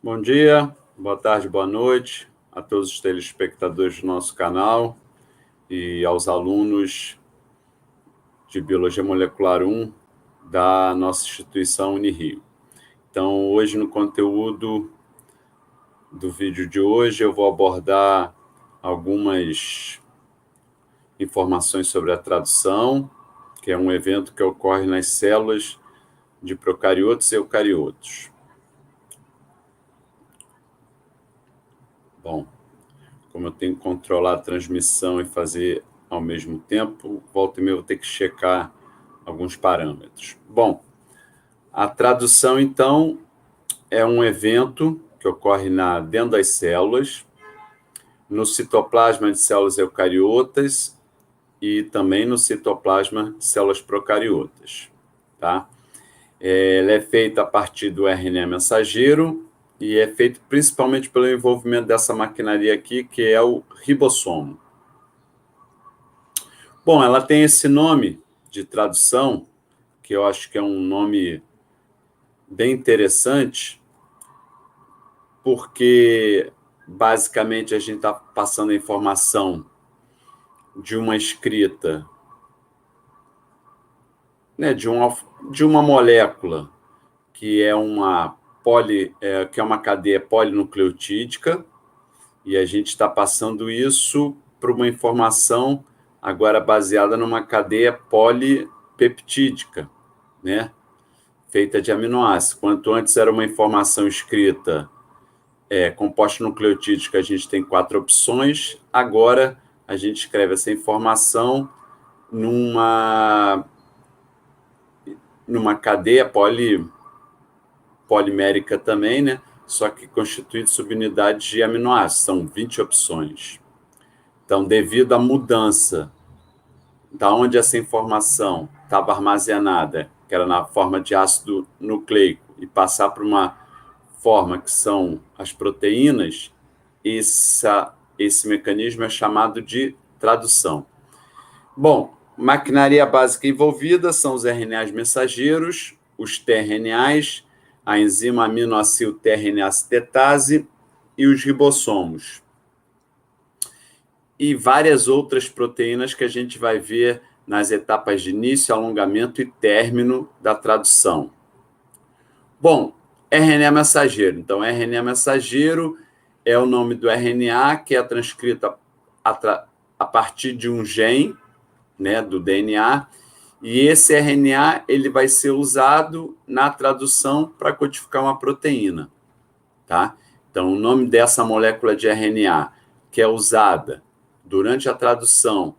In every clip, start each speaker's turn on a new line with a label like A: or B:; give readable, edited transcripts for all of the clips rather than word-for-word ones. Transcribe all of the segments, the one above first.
A: Bom dia, boa tarde, boa noite a todos os telespectadores do nosso canal e aos alunos de Biologia Molecular 1 da nossa instituição Unirio. Então, hoje no conteúdo do vídeo de hoje, eu vou abordar algumas informações sobre a tradução, que é um evento que ocorre nas células de procariotos e eucariotos. Bom, como eu tenho que controlar a transmissão e fazer ao mesmo tempo, volta e meia eu vou ter que checar alguns parâmetros. Bom, a tradução, então, é um evento que ocorre dentro das células, no citoplasma de células eucariotas e também no citoplasma de células procariotas, tá? Ela é feita a partir do RNA mensageiro e é feito principalmente pelo envolvimento dessa maquinaria aqui, que é o ribossomo. Bom, ela tem esse nome de tradução, que eu acho que é um nome bem interessante, porque basicamente a gente está passando a informação de uma escrita, né, de uma molécula que é que é uma cadeia polinucleotídica, e a gente está passando isso para uma informação agora baseada numa cadeia polipeptídica, né, feita de aminoácidos. Quanto antes era uma informação escrita composta nucleotídica, a gente tem 4 opções, agora a gente escreve essa informação numa cadeia polimérica também, né? Só que constituída de subunidades de aminoácidos, são 20 opções. Então, devido à mudança da onde essa informação estava armazenada, que era na forma de ácido nucleico, e passar para uma forma que são as proteínas, esse mecanismo é chamado de tradução. Bom, maquinaria básica envolvida são os RNAs mensageiros, os tRNAs, a enzima aminoacil-tRNA-acetatase e os ribossomos. E várias outras proteínas que a gente vai ver nas etapas de início, alongamento e término da tradução. Bom, RNA mensageiro. Então, RNA mensageiro é o nome do RNA que é transcrito a partir de um gene, né, do DNA, e esse RNA ele vai ser usado na tradução para codificar uma proteína, tá? Então, o nome dessa molécula de RNA que é usada durante a tradução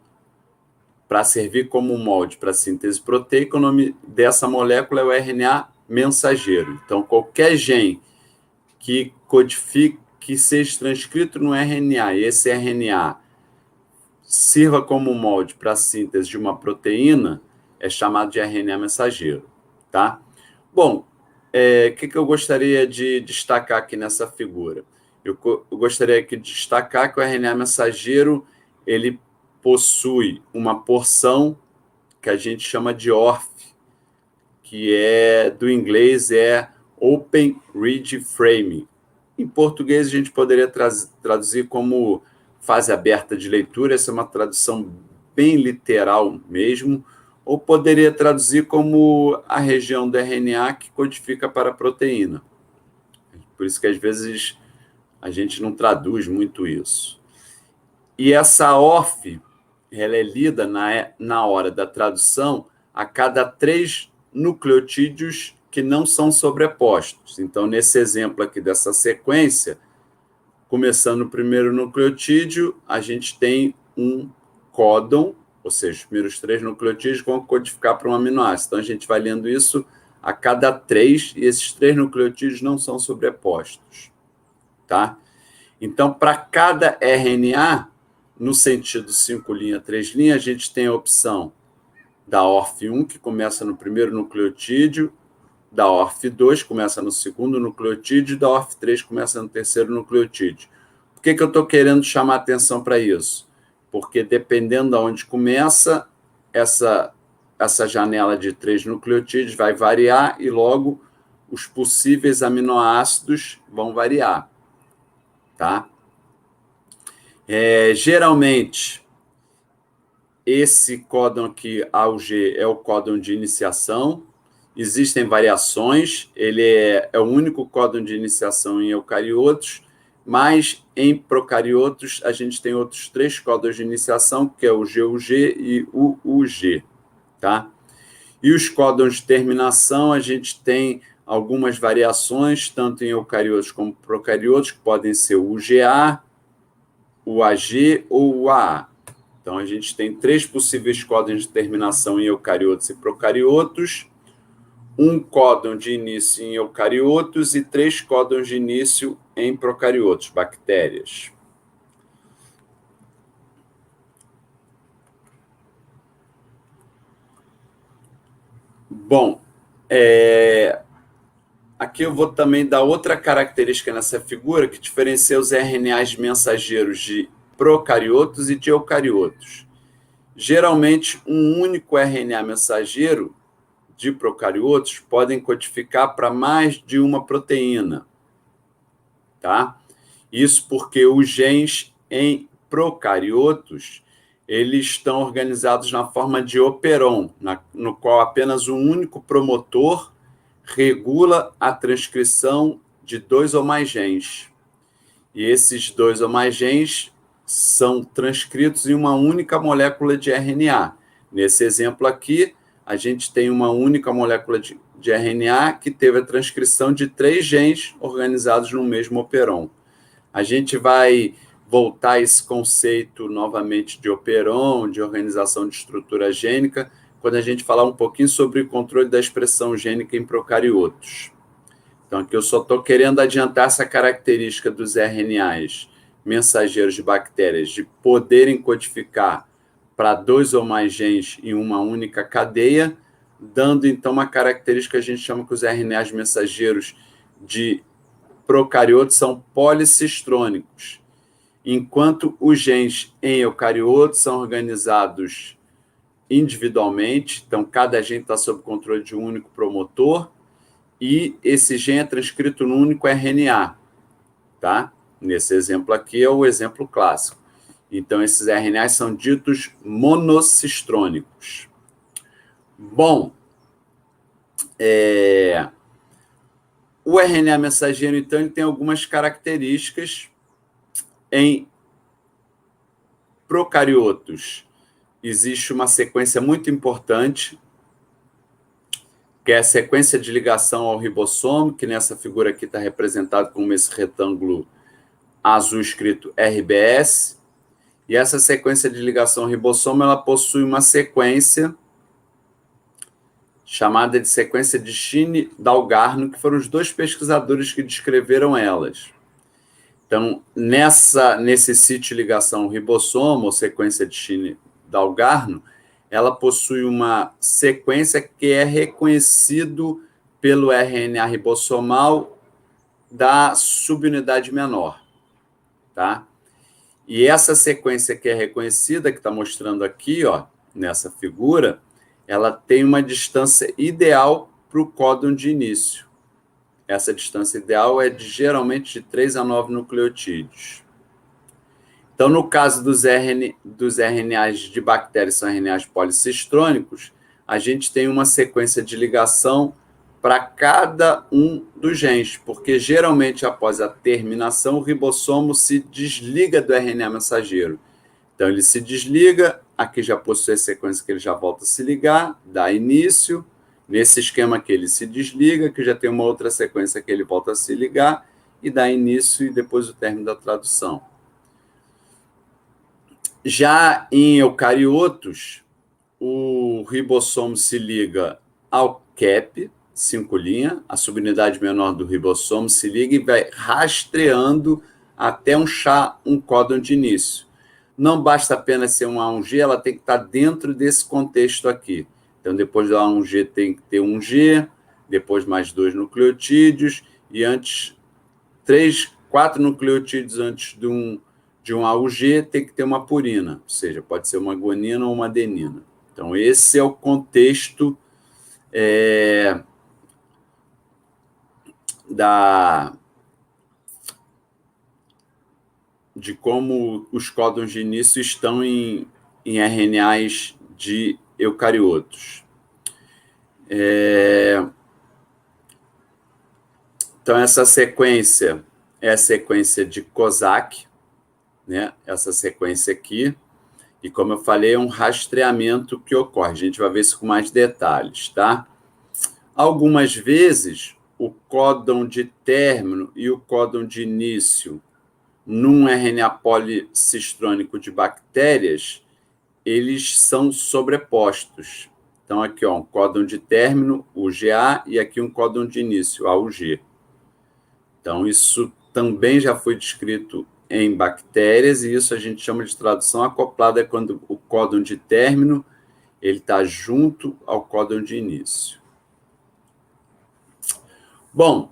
A: para servir como molde para síntese proteica, o nome dessa molécula é o RNA mensageiro. Então, qualquer gene que codifique, que seja transcrito no RNA, e esse RNA sirva como molde para a síntese de uma proteína, é chamado de RNA mensageiro, tá? Bom, que eu gostaria de destacar aqui nessa figura? Eu gostaria aqui de destacar que o RNA mensageiro, ele possui uma porção que a gente chama de ORF, que do inglês Open Read Frame. Em português, a gente poderia traduzir como fase aberta de leitura, essa é uma tradução bem literal mesmo, ou poderia traduzir como a região do RNA que codifica para a proteína. Por isso que, às vezes, a gente não traduz muito isso. E essa ORF, ela é lida na hora da tradução a cada 3 nucleotídeos que não são sobrepostos. Então, nesse exemplo aqui dessa sequência, começando o primeiro nucleotídeo, a gente tem um códon, ou seja, os primeiros 3 nucleotídeos vão codificar para um aminoácido. Então, a gente vai lendo isso a cada 3, e esses 3 nucleotídeos não são sobrepostos, tá? Então, para cada RNA, no sentido 5 linha, 3 linha, a gente tem a opção da ORF1, que começa no primeiro nucleotídeo, da ORF2, que começa no segundo nucleotídeo, e da ORF3, que começa no terceiro nucleotídeo. Por que eu estou querendo chamar atenção para isso? Porque dependendo de onde começa, essa janela de 3 nucleotídeos vai variar e logo os possíveis aminoácidos vão variar, tá? Geralmente, esse códon aqui, A ou G, é o códon de iniciação. Existem variações, ele é o único códon de iniciação em eucariotos, mas em procariotos a gente tem outros 3 códons de iniciação, que é o GUG e o UG, tá? E os códons de terminação, a gente tem algumas variações, tanto em eucariotos como procariotos, que podem ser o UGA, o AG ou o AA. Então, a gente tem 3 possíveis códons de terminação em eucariotos e procariotos, um códon de início em eucariotos e 3 códons de início em procariotos, bactérias. Bom, aqui eu vou também dar outra característica nessa figura que diferencia os RNAs mensageiros de procariotos e de eucariotos. Geralmente, um único RNA mensageiro de procariotos podem codificar para mais de uma proteína, tá? Isso porque os genes em procariotos, eles estão organizados na forma de operon, no qual apenas um único promotor regula a transcrição de 2 ou mais genes. E esses 2 ou mais genes são transcritos em uma única molécula de RNA. Nesse exemplo aqui, a gente tem uma única molécula de RNA que teve a transcrição de 3 genes organizados no mesmo operon. A gente vai voltar a esse conceito novamente de operon, de organização de estrutura gênica, quando a gente falar um pouquinho sobre o controle da expressão gênica em procariotos. Então, aqui eu só estou querendo adiantar essa característica dos RNAs mensageiros de bactérias de poderem codificar para 2 ou mais genes em uma única cadeia, dando, então, uma característica que a gente chama que os RNAs mensageiros de procariotos são policistrônicos, enquanto os genes em eucariotos são organizados individualmente, então cada gene está sob controle de um único promotor, e esse gene é transcrito num único RNA, tá? Nesse exemplo aqui é o exemplo clássico. Então, esses RNAs são ditos monocistrônicos. Bom, o RNA mensageiro, então, ele tem algumas características. Em procariotos, existe uma sequência muito importante, que é a sequência de ligação ao ribossomo, que nessa figura aqui está representado como esse retângulo azul escrito RBS. E essa sequência de ligação ao ribossomo, ela possui uma sequência chamada de sequência de Chine-Dalgarno, que foram os 2 pesquisadores que descreveram elas. Então, nesse sítio de ligação ao ribossomo, ou sequência de Chine-Dalgarno, ela possui uma sequência que é reconhecido pelo RNA ribossomal da subunidade menor, tá? E essa sequência que é reconhecida, que está mostrando aqui, ó, nessa figura, ela tem uma distância ideal para o códon de início. Essa distância ideal é geralmente de 3 a 9 nucleotídeos. Então, no caso dos RNAs de bactérias, são RNAs policistrônicos, a gente tem uma sequência de ligação para cada um dos genes, porque geralmente após a terminação, o ribossomo se desliga do RNA mensageiro. Então, ele se desliga, aqui já possui a sequência que ele já volta a se ligar, dá início. Nesse esquema aqui, ele se desliga, que já tem uma outra sequência que ele volta a se ligar, e dá início e depois o término da tradução. Já em eucariotos, o ribossomo se liga ao CAP, 5' a subunidade menor do ribossomo se liga e vai rastreando até um códon de início. Não basta apenas ser um A1G, ela tem que estar dentro desse contexto aqui. Então, depois do A1G tem que ter um G, depois mais 2 nucleotídeos, e antes, 4 nucleotídeos antes de um AUG tem que ter uma purina, ou seja, pode ser uma guanina ou uma adenina. Então, esse é o contexto de como os códons de início estão em RNAs de eucariotos. Então, essa sequência é a sequência de Kozak, né? Essa sequência aqui. E, como eu falei, é um rastreamento que ocorre. A gente vai ver isso com mais detalhes, tá? Algumas vezes, o códon de término e o códon de início num RNA policistrônico de bactérias, eles são sobrepostos. Então, aqui, ó, um códon de término, o GA, e aqui um códon de início, a UG. Então, isso também já foi descrito em bactérias, e isso a gente chama de tradução acoplada, quando o códon de término ele está junto ao códon de início. Bom,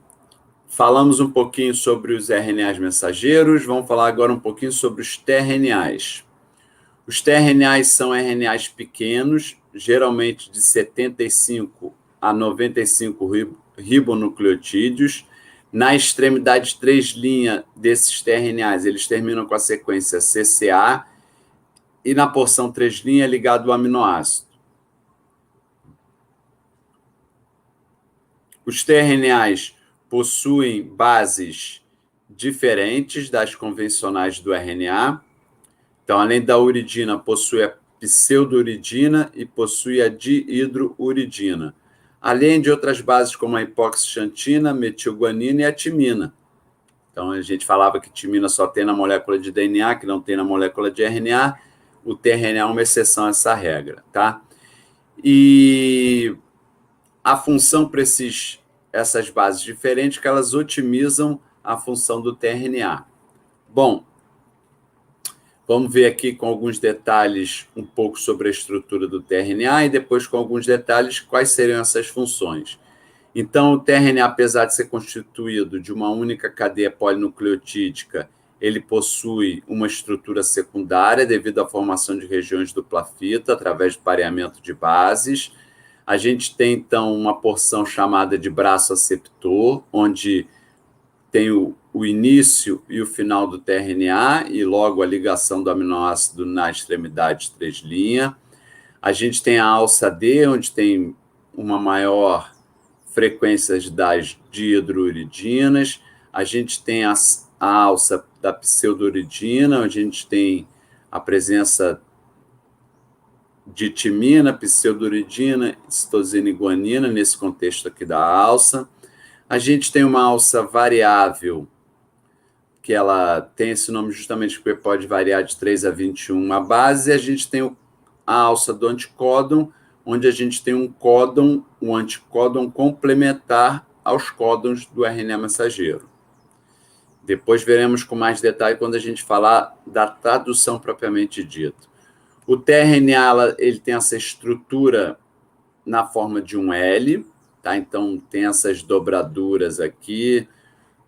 A: falamos um pouquinho sobre os RNAs mensageiros, vamos falar agora um pouquinho sobre os tRNAs. Os tRNAs são RNAs pequenos, geralmente de 75 a 95 ribonucleotídeos. Na extremidade 3' desses tRNAs, eles terminam com a sequência CCA, e na porção 3' é ligado o aminoácido. Os tRNAs possuem bases diferentes das convencionais do RNA. Então, além da uridina, possui a pseudouridina e possui a dihidrouridina, além de outras bases como a hipoxixantina, metilguanina e a timina. Então, a gente falava que timina só tem na molécula de DNA, que não tem na molécula de RNA. O tRNA é uma exceção a essa regra, tá? E a função para essas bases diferentes, que elas otimizam a função do tRNA. Bom, vamos ver aqui com alguns detalhes um pouco sobre a estrutura do tRNA e depois com alguns detalhes quais seriam essas funções. Então, o tRNA, apesar de ser constituído de uma única cadeia polinucleotídica, ele possui uma estrutura secundária devido à formação de regiões dupla fita através do pareamento de bases. A gente tem, então, uma porção chamada de braço aceptor, onde tem o início e o final do tRNA e logo a ligação do aminoácido na extremidade 3'. A gente tem a alça D, onde tem uma maior frequência das dihidrouridinas. A gente tem a alça da pseudouridina, onde a gente tem a presença de timina, pseudouridina, citosina e guanina, nesse contexto aqui da alça. A gente tem uma alça variável, que ela tem esse nome justamente porque pode variar de 3 a 21 a base, e a gente tem a alça do anticódon, onde a gente tem um anticódon complementar aos códons do RNA mensageiro. Depois veremos com mais detalhe quando a gente falar da tradução propriamente dita. O tRNA ele tem essa estrutura na forma de um L, tá? Então tem essas dobraduras aqui,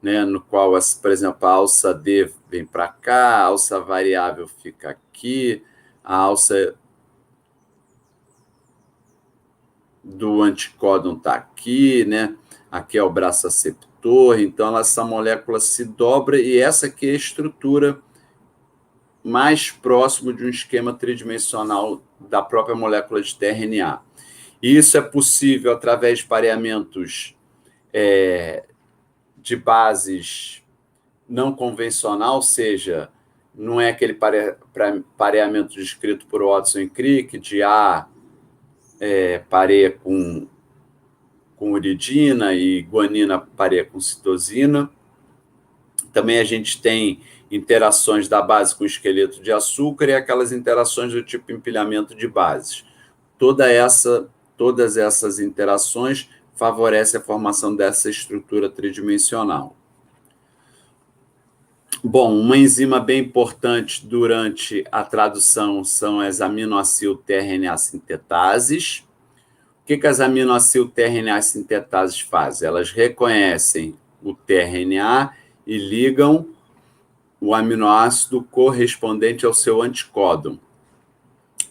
A: né, no qual, por exemplo, a alça D vem para cá, a alça variável fica aqui, a alça do anticódon está aqui, né? Aqui é o braço aceptor, então essa molécula se dobra e essa aqui é a estrutura mais próximo de um esquema tridimensional da própria molécula de tRNA. E isso é possível através de pareamentos de bases não convencional, ou seja, não é aquele pareamento descrito por Watson e Crick, de A pareia com uridina e guanina pareia com citosina. Também a gente tem interações da base com o esqueleto de açúcar e aquelas interações do tipo empilhamento de bases. Todas essas interações favorecem a formação dessa estrutura tridimensional. Bom, uma enzima bem importante durante a tradução são as aminoacil-tRNA sintetases. O que as aminoacil-tRNA sintetases fazem? Elas reconhecem o tRNA e ligam o aminoácido correspondente ao seu anticódon.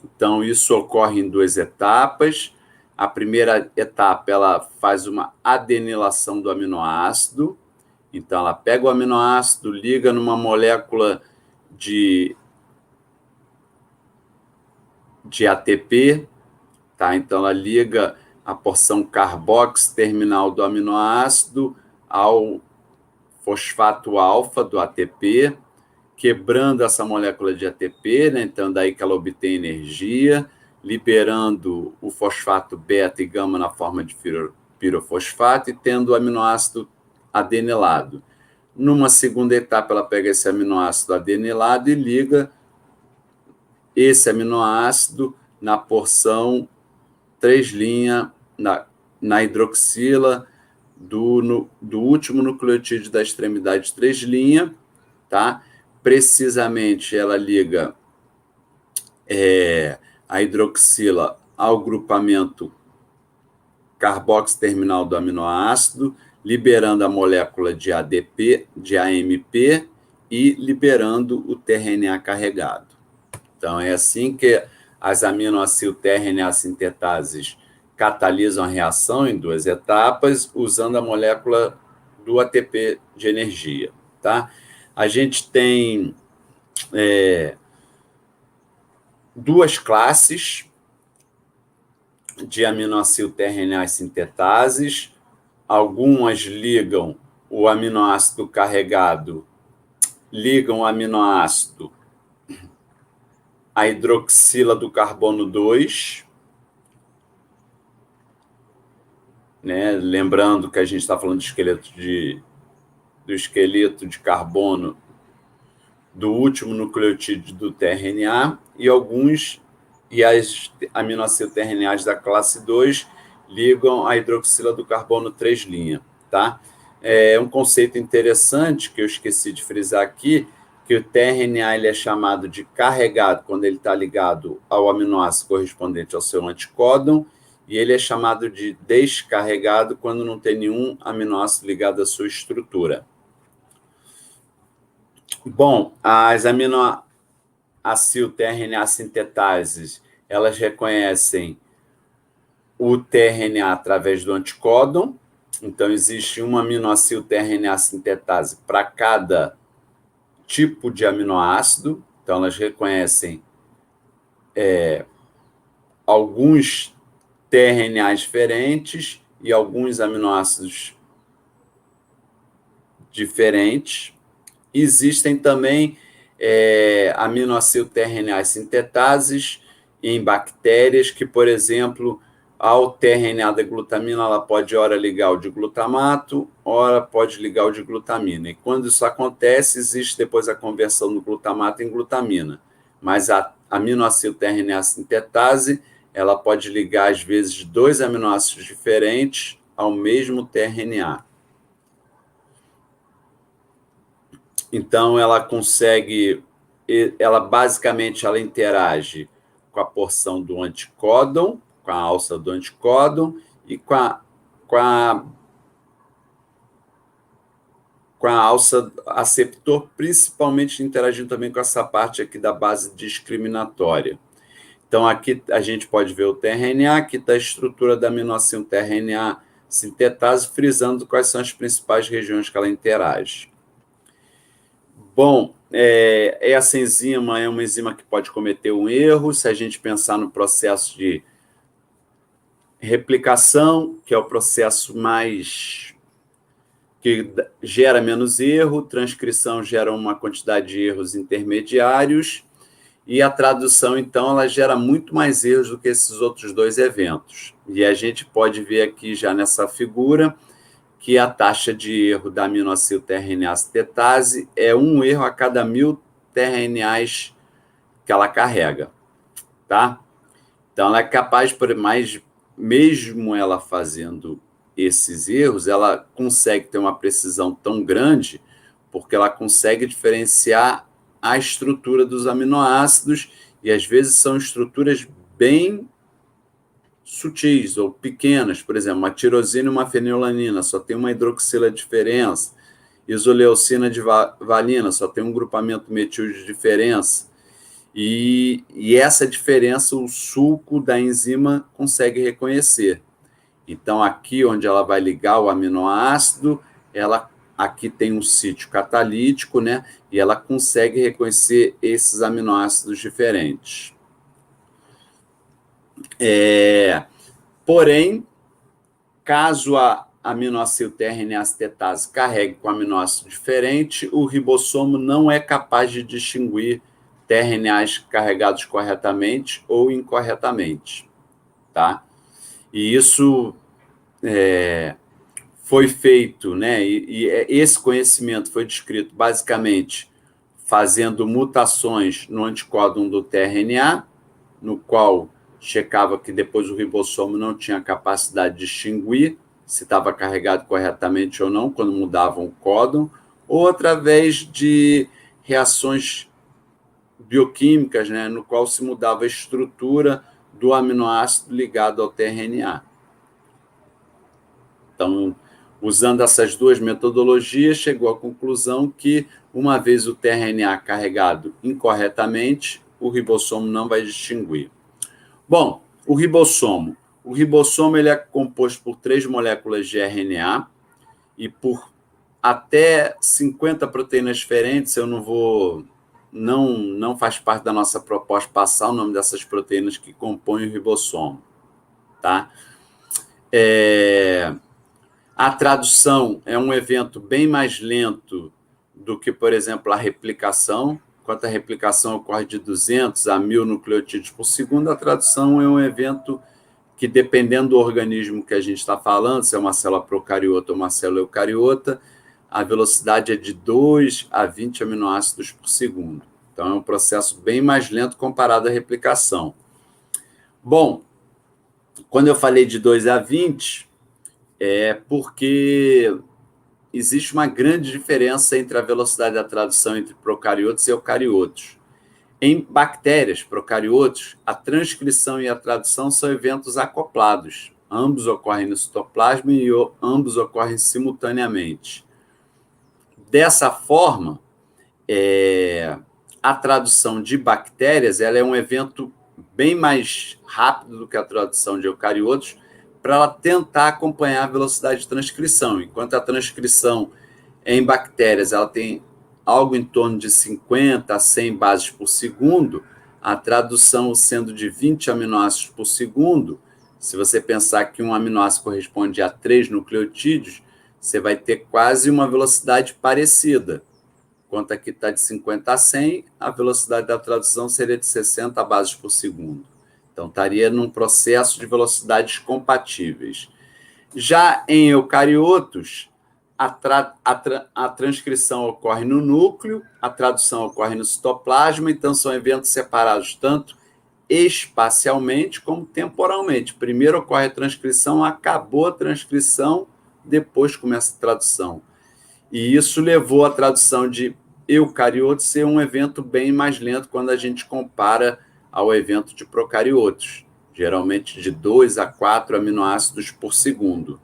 A: Então, isso ocorre em 2 etapas. A primeira etapa, ela faz uma adenilação do aminoácido. Então, ela pega o aminoácido, liga numa molécula de ATP, tá? Então, ela liga a porção carbox terminal do aminoácido ao fosfato alfa do ATP, quebrando essa molécula de ATP, né? Então, daí que ela obtém energia, liberando o fosfato beta e gama na forma de pirofosfato e tendo o aminoácido adenilado. Numa segunda etapa, ela pega esse aminoácido adenilado e liga esse aminoácido na porção 3' na hidroxila do último nucleotídeo da extremidade 3', tá? Precisamente, ela liga a hidroxila ao grupamento carboxo terminal do aminoácido, liberando a molécula de ADP, de AMP e liberando o tRNA carregado. Então, é assim que as aminoacil-tRNA sintetases catalisam a reação em 2 etapas, usando a molécula do ATP de energia, tá? A gente tem 2 classes de aminoacil-tRNA sintetases. Algumas ligam o aminoácido carregado, ligam o aminoácido à hidroxila do carbono 2, né? Lembrando que a gente está falando do esqueleto de carbono do último nucleotídeo do tRNA, e as aminoacil-tRNAs da classe 2 ligam a hidroxila do carbono 3', tá? É um conceito interessante que eu esqueci de frisar aqui, que o tRNA ele é chamado de carregado quando ele está ligado ao aminoácido correspondente ao seu anticódon, e ele é chamado de descarregado quando não tem nenhum aminoácido ligado à sua estrutura. Bom, as aminoacil-tRNA sintetases, elas reconhecem o tRNA através do anticódon. Então, existe uma aminoacil-tRNA sintetase para cada tipo de aminoácido. Então, elas reconhecem alguns tRNAs diferentes e alguns aminoácidos diferentes. Existem também aminoacil-tRNA sintetases em bactérias que, por exemplo, ao tRNA da glutamina, ela pode ora ligar o diglutamato, ora pode ligar o diglutamina. E quando isso acontece, existe depois a conversão do glutamato em glutamina. Mas a aminoacil-tRNA sintetase, ela pode ligar, às vezes, 2 aminoácidos diferentes ao mesmo tRNA. Então, ela basicamente ela interage com a porção do anticódon, com a alça do anticódon e com a alça aceptor, principalmente interagindo também com essa parte aqui da base discriminatória. Então, aqui a gente pode ver o tRNA, aqui está a estrutura da aminoacil-tRNA sintetase, frisando quais são as principais regiões que ela interage. Bom, essa enzima é uma enzima que pode cometer um erro, se a gente pensar no processo de replicação, que é o processo que gera menos erro, transcrição gera uma quantidade de erros intermediários, e a tradução, então, ela gera muito mais erros do que esses outros 2 eventos. E a gente pode ver aqui já nessa figura que a taxa de erro da aminoacil-tRNA sintetase é 1 erro a cada 1000 tRNAs que ela carrega, tá? Então, ela é capaz, mas mesmo ela fazendo esses erros, ela consegue ter uma precisão tão grande porque ela consegue diferenciar a estrutura dos aminoácidos, e às vezes são estruturas bem sutis ou pequenas. Por exemplo, uma tirosina e uma fenilalanina, só tem uma hidroxila de diferença. Isoleucina de valina, só tem um grupamento metil de diferença. E essa diferença o sulco da enzima consegue reconhecer. Então, aqui onde ela vai ligar o aminoácido, aqui tem um sítio catalítico, né? E ela consegue reconhecer esses aminoácidos diferentes. Porém, caso a aminoácido tRNA acetatase carregue com aminoácido diferente, o ribossomo não é capaz de distinguir tRNAs carregados corretamente ou incorretamente, tá? E isso foi feito, né? E esse conhecimento foi descrito basicamente fazendo mutações no anticódon do tRNA, no qual checava que depois o ribossomo não tinha capacidade de distinguir se estava carregado corretamente ou não, quando mudavam o códon, ou através de reações bioquímicas, né, no qual se mudava a estrutura do aminoácido ligado ao tRNA. Então, usando essas duas metodologias, chegou à conclusão que, uma vez o tRNA carregado incorretamente, o ribossomo não vai distinguir. Bom, o ribossomo. O ribossomo ele é composto por 3 moléculas de RNA e por até 50 proteínas diferentes. Eu não vou... Não faz parte da nossa proposta passar o nome dessas proteínas que compõem o ribossomo, tá? A tradução é um evento bem mais lento do que, por exemplo, a replicação. Enquanto a replicação ocorre de 200 a 1.000 nucleotídeos por segundo, a tradução é um evento que, dependendo do organismo que a gente está falando, se é uma célula procariota ou uma célula eucariota, a velocidade é de 2 a 20 aminoácidos por segundo. Então, é um processo bem mais lento comparado à replicação. Bom, quando eu falei de 2 a 20, é porque existe uma grande diferença entre a velocidade da tradução entre procariotos e eucariotos. Em bactérias, procariotos, a transcrição e a tradução são eventos acoplados. Ambos ocorrem no citoplasma e ambos ocorrem simultaneamente. Dessa forma, a tradução de bactérias ela é um evento bem mais rápido do que a tradução de eucariotos, para ela tentar acompanhar a velocidade de transcrição. Enquanto a transcrição em bactérias ela tem algo em torno de 50 a 100 bases por segundo, a tradução sendo de 20 aminoácidos por segundo, se você pensar que um aminoácido corresponde a 3 nucleotídeos, você vai ter quase uma velocidade parecida. Enquanto aqui está de 50 a 100, a velocidade da tradução seria de 60 bases por segundo. Então, estaria num processo de velocidades compatíveis. Já em eucariotos, a transcrição ocorre no núcleo, a tradução ocorre no citoplasma, então são eventos separados tanto espacialmente como temporalmente. Primeiro ocorre a transcrição, acabou a transcrição, depois começa a tradução. E isso levou a tradução de eucariotos a ser um evento bem mais lento quando a gente compara ao evento de procariotos, geralmente de 2 a 4 aminoácidos por segundo.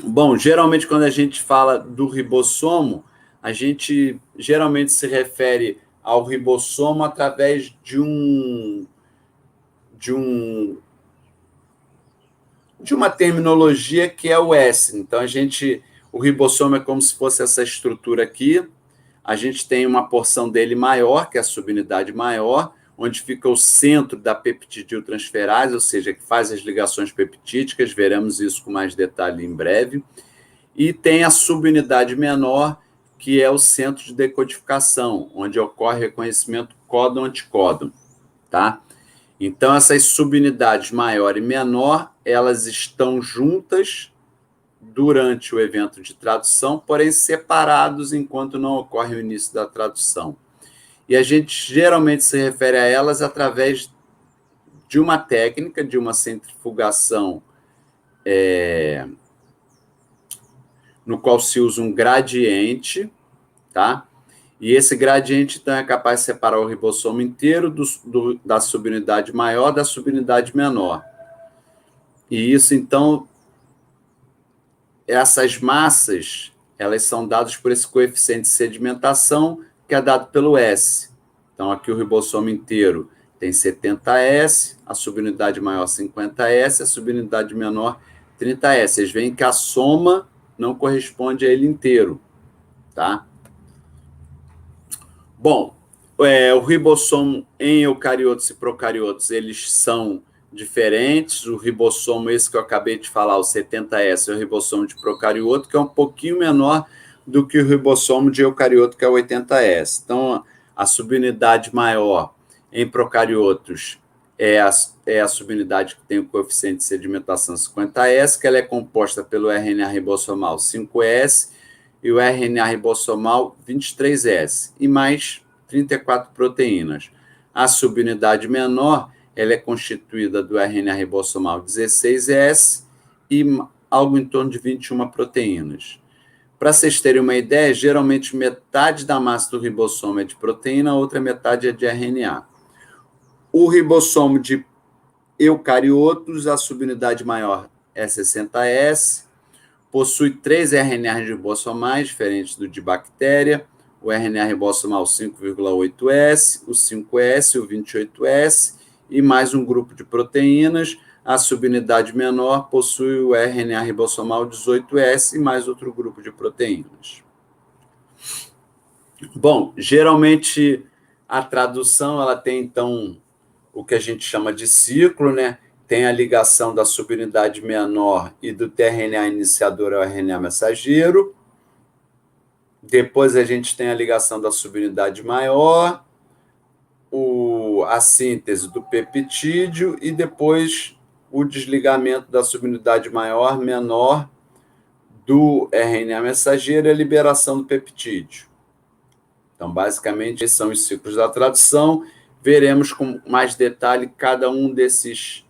A: Bom, geralmente quando a gente fala do ribossomo, a gente geralmente se refere ao ribossomo através de uma terminologia que é o S. Então, o ribossomo é como se fosse essa estrutura aqui. A gente tem uma porção dele maior, que é a subunidade maior, onde fica o centro da peptidiltransferase, ou seja, que faz as ligações peptídicas, veremos isso com mais detalhe em breve. E tem a subunidade menor, que é o centro de decodificação, onde ocorre reconhecimento códon-anticódon, tá? Então, essas subunidades maior e menor, elas estão juntas durante o evento de tradução, porém separados enquanto não ocorre o início da tradução. E a gente geralmente se refere a elas através de uma técnica, de uma centrifugação, no qual se usa um gradiente, tá? E esse gradiente, então, é capaz de separar o ribossomo inteiro da subunidade maior da subunidade menor. E isso, então, essas massas, elas são dadas por esse coeficiente de sedimentação, que é dado pelo S. Então, aqui o ribossomo inteiro tem 70S, a subunidade maior 50S, a subunidade menor 30S. Vocês veem que a soma não corresponde a ele inteiro, tá? Bom, o ribossomo em eucariotos e procariotos, eles são diferentes. O ribossomo, esse que eu acabei de falar, o 70S, é o ribossomo de procarioto, que é um pouquinho menor do que o ribossomo de eucarioto, que é o 80S. Então, a subunidade maior em procariotos é a subunidade que tem o coeficiente de sedimentação 50S, que ela é composta pelo RNA ribossomal 5S e o RNA ribossomal 23S, e mais 34 proteínas. A subunidade menor ela é constituída do RNA ribossomal 16S e algo em torno de 21 proteínas. Para vocês terem uma ideia, geralmente metade da massa do ribossomo é de proteína, a outra metade é de RNA. O ribossomo de eucariotos, a subunidade maior é 60S, possui 3 RNA ribossomais, diferentes do de bactéria, o RNA ribossomal 5,8S, o 5S, o 28S, e mais um grupo de proteínas. A subunidade menor possui o RNA ribossomal 18S e mais outro grupo de proteínas. Bom, geralmente a tradução ela tem, então, o que a gente chama de ciclo, né? Tem a ligação da subunidade menor e do tRNA iniciador ao RNA mensageiro. Depois a gente tem a ligação da subunidade maior, a síntese do peptídeo e depois o desligamento da subunidade maior, menor do RNA mensageiro e a liberação do peptídeo. Então, basicamente, esses são os ciclos da tradução. Veremos com mais detalhe cada um dessas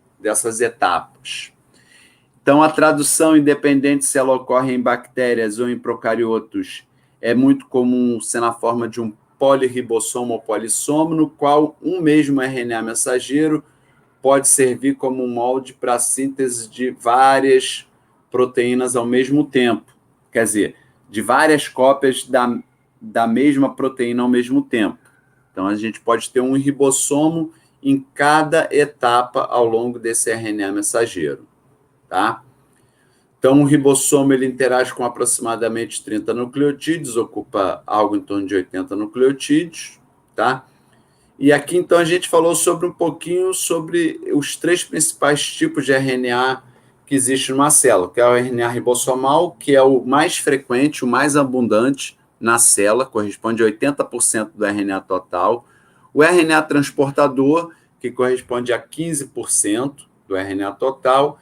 A: etapas. Então, a tradução, independente se ela ocorre em bactérias ou em procariotos, é muito comum ser na forma de um polirribossomo ou polissomo, no qual um mesmo RNA mensageiro pode servir como um molde para a síntese de várias proteínas ao mesmo tempo. Quer dizer, de várias cópias da mesma proteína ao mesmo tempo. Então, a gente pode ter um ribossomo em cada etapa ao longo desse RNA mensageiro, tá? Então, o ribossomo ele interage com aproximadamente 30 nucleotídeos, ocupa algo em torno de 80 nucleotídeos, tá? E aqui, então, a gente falou um pouquinho sobre os 3 principais tipos de RNA que existe numa célula, que é o RNA ribossomal, que é o mais frequente, o mais abundante na célula, corresponde a 80% do RNA total. O RNA transportador, que corresponde a 15% do RNA total.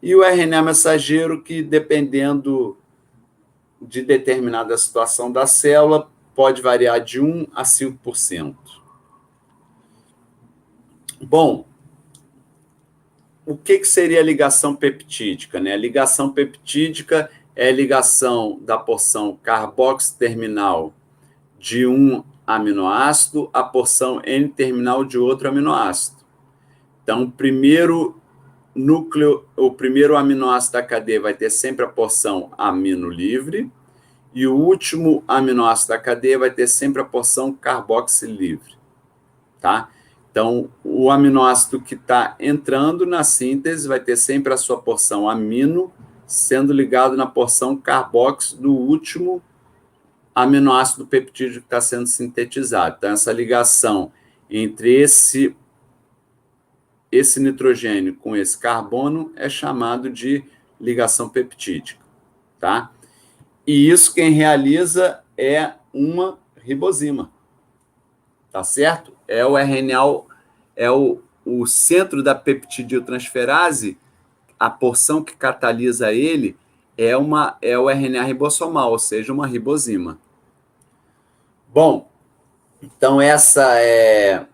A: E o RNA mensageiro, que, dependendo de determinada situação da célula, pode variar de 1 a 5%. Bom, o que seria a ligação peptídica, né? A ligação peptídica é a ligação da porção carboxiterminal de um aminoácido à porção N-terminal de outro aminoácido. Então, o primeiro aminoácido da cadeia vai ter sempre a porção amino livre e o último aminoácido da cadeia vai ter sempre a porção carboxil livre, tá? Então, o aminoácido que está entrando na síntese vai ter sempre a sua porção amino sendo ligado na porção carboxil do último aminoácido peptídeo que está sendo sintetizado. Então, essa ligação entre esse nitrogênio com esse carbono é chamado de ligação peptídica, tá? E isso quem realiza é uma ribosima, tá certo? É o RNA, é o centro da peptidiotransferase, a porção que catalisa ele é o RNA ribossomal, ou seja, uma ribosima. Bom, então essa é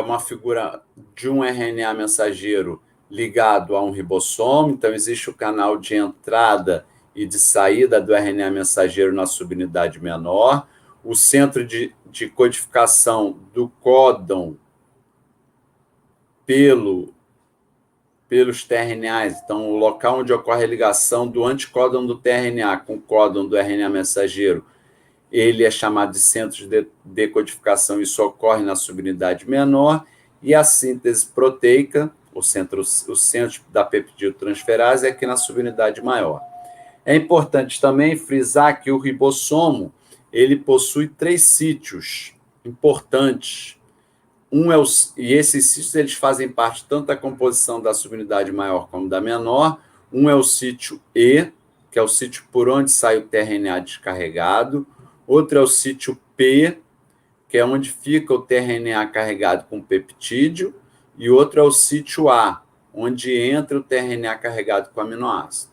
A: uma figura de um RNA mensageiro ligado a um ribossomo. Então, existe o canal de entrada e de saída do RNA mensageiro na subunidade menor, o centro de codificação do códon pelos tRNAs. Então, o local onde ocorre a ligação do anticódon do tRNA com o códon do RNA mensageiro ele é chamado de centro de decodificação, isso ocorre na subunidade menor, e a síntese proteica, o centro da peptidiotransferase, é aqui na subunidade maior. É importante também frisar que o ribossomo, ele possui 3 sítios importantes. E esses sítios eles fazem parte tanto da composição da subunidade maior como da menor. Um é o sítio E, que é o sítio por onde sai o tRNA descarregado. Outro é o sítio P, que é onde fica o tRNA carregado com peptídeo. E outro é o sítio A, onde entra o tRNA carregado com aminoácido.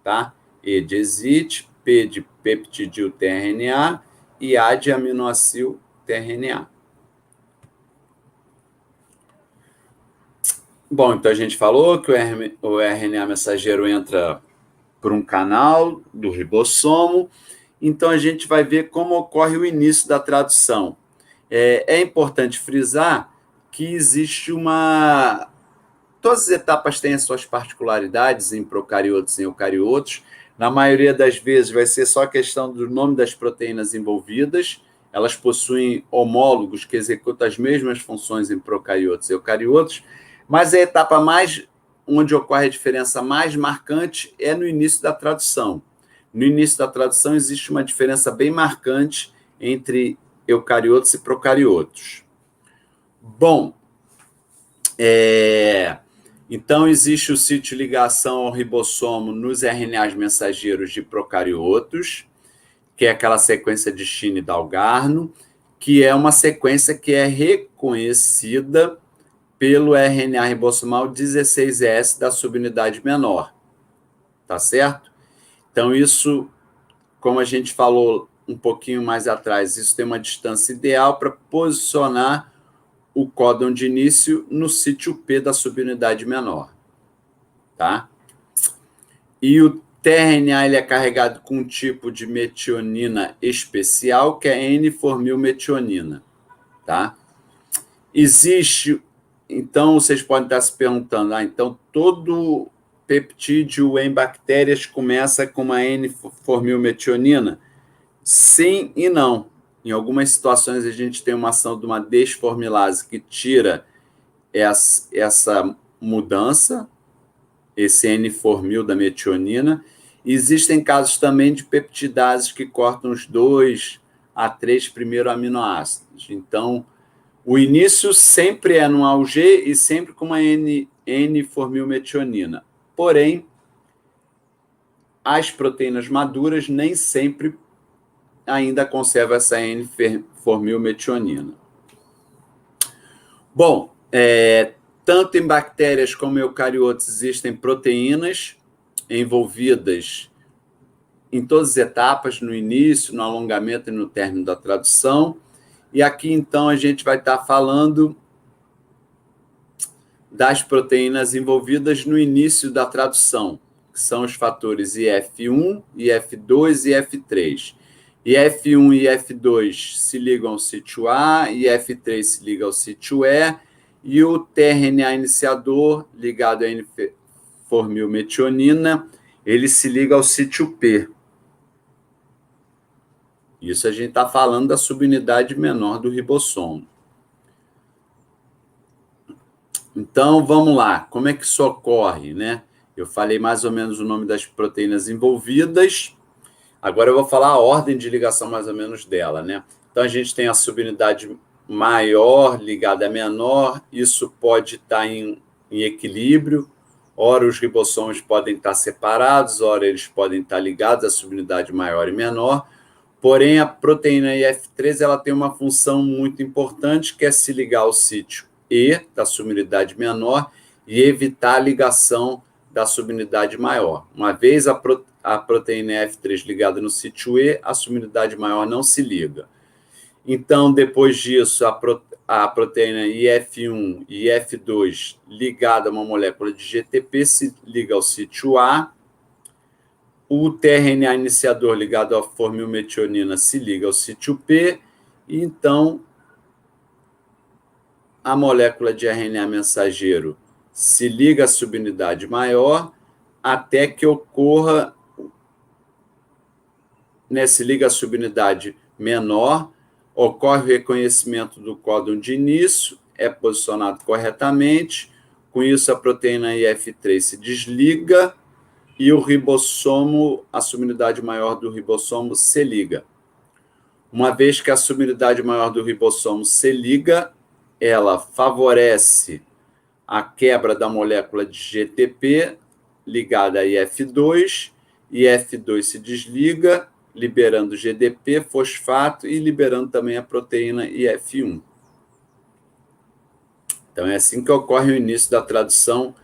A: Tá? E de exit, P de peptídeo tRNA e A de aminoácido tRNA. Bom, então a gente falou que o RNA mensageiro entra por um canal do ribossomo, então a gente vai ver como ocorre o início da tradução. É importante frisar que existe todas as etapas têm as suas particularidades em procariotos e eucariotos. Na maioria das vezes vai ser só a questão do nome das proteínas envolvidas. Elas possuem homólogos que executam as mesmas funções em procariotos e eucariotos, mas a etapa onde ocorre a diferença mais marcante é no início da tradução. No início da tradução existe uma diferença bem marcante entre eucariotos e procariotos. Bom, então existe o sítio de ligação ao ribossomo nos RNAs mensageiros de procariotos, que é aquela sequência de Chine e Dalgarno, que é uma sequência que é reconhecida pelo RNA ribossomal 16S da subunidade menor. Tá certo? Então, isso, como a gente falou um pouquinho mais atrás, isso tem uma distância ideal para posicionar o códon de início no sítio P da subunidade menor. Tá? E o tRNA ele é carregado com um tipo de metionina especial, que é a N-formilmetionina. Tá? Existe... Então, vocês podem estar se perguntando, então todo peptídeo em bactérias começa com uma N-formilmetionina? Sim e não. Em algumas situações, a gente tem uma ação de uma desformilase que tira essa mudança, esse N-formil da metionina. Existem casos também de peptidases que cortam os 2 a 3 primeiros aminoácidos. Então, o início sempre é no AUG e sempre com uma N-formilmetionina. Porém, as proteínas maduras nem sempre ainda conservam essa N-formilmetionina. Bom, tanto em bactérias como em eucariotos existem proteínas envolvidas em todas as etapas, no início, no alongamento e no término da tradução. E aqui, então, a gente vai estar falando das proteínas envolvidas no início da tradução, que são os fatores IF1, IF2 e IF3. IF1 e IF2 se ligam ao sítio A, IF3 se liga ao sítio E, e o tRNA iniciador, ligado à N-formilmetionina, ele se liga ao sítio P. Isso a gente está falando da subunidade menor do ribossomo. Então, vamos lá. Como é que isso ocorre, né? Eu falei mais ou menos o nome das proteínas envolvidas. Agora eu vou falar a ordem de ligação mais ou menos dela, né? Então, a gente tem a subunidade maior ligada à menor. Isso pode estar em equilíbrio. Ora, os ribossomos podem estar separados, ora, eles podem estar ligados à subunidade maior e menor. Porém, a proteína IF3 ela tem uma função muito importante, que é se ligar ao sítio E, da subunidade menor, e evitar a ligação da subunidade maior. Uma vez a proteína IF3 ligada no sítio E, a subunidade maior não se liga. Então, depois disso, a proteína IF1 e IF2 ligada a uma molécula de GTP se liga ao sítio A. O tRNA iniciador ligado à formilmetionina se liga ao sítio P, e então a molécula de RNA mensageiro se liga à subunidade maior até que ocorra, se liga à subunidade menor, ocorre o reconhecimento do códon de início, é posicionado corretamente, com isso a proteína IF3 se desliga e o ribossomo, a subunidade maior do ribossomo, se liga. Uma vez que a subunidade maior do ribossomo se liga, ela favorece a quebra da molécula de GTP ligada a IF2, IF2 se desliga, liberando GDP, fosfato e liberando também a proteína IF1. Então é assim que ocorre o início da tradução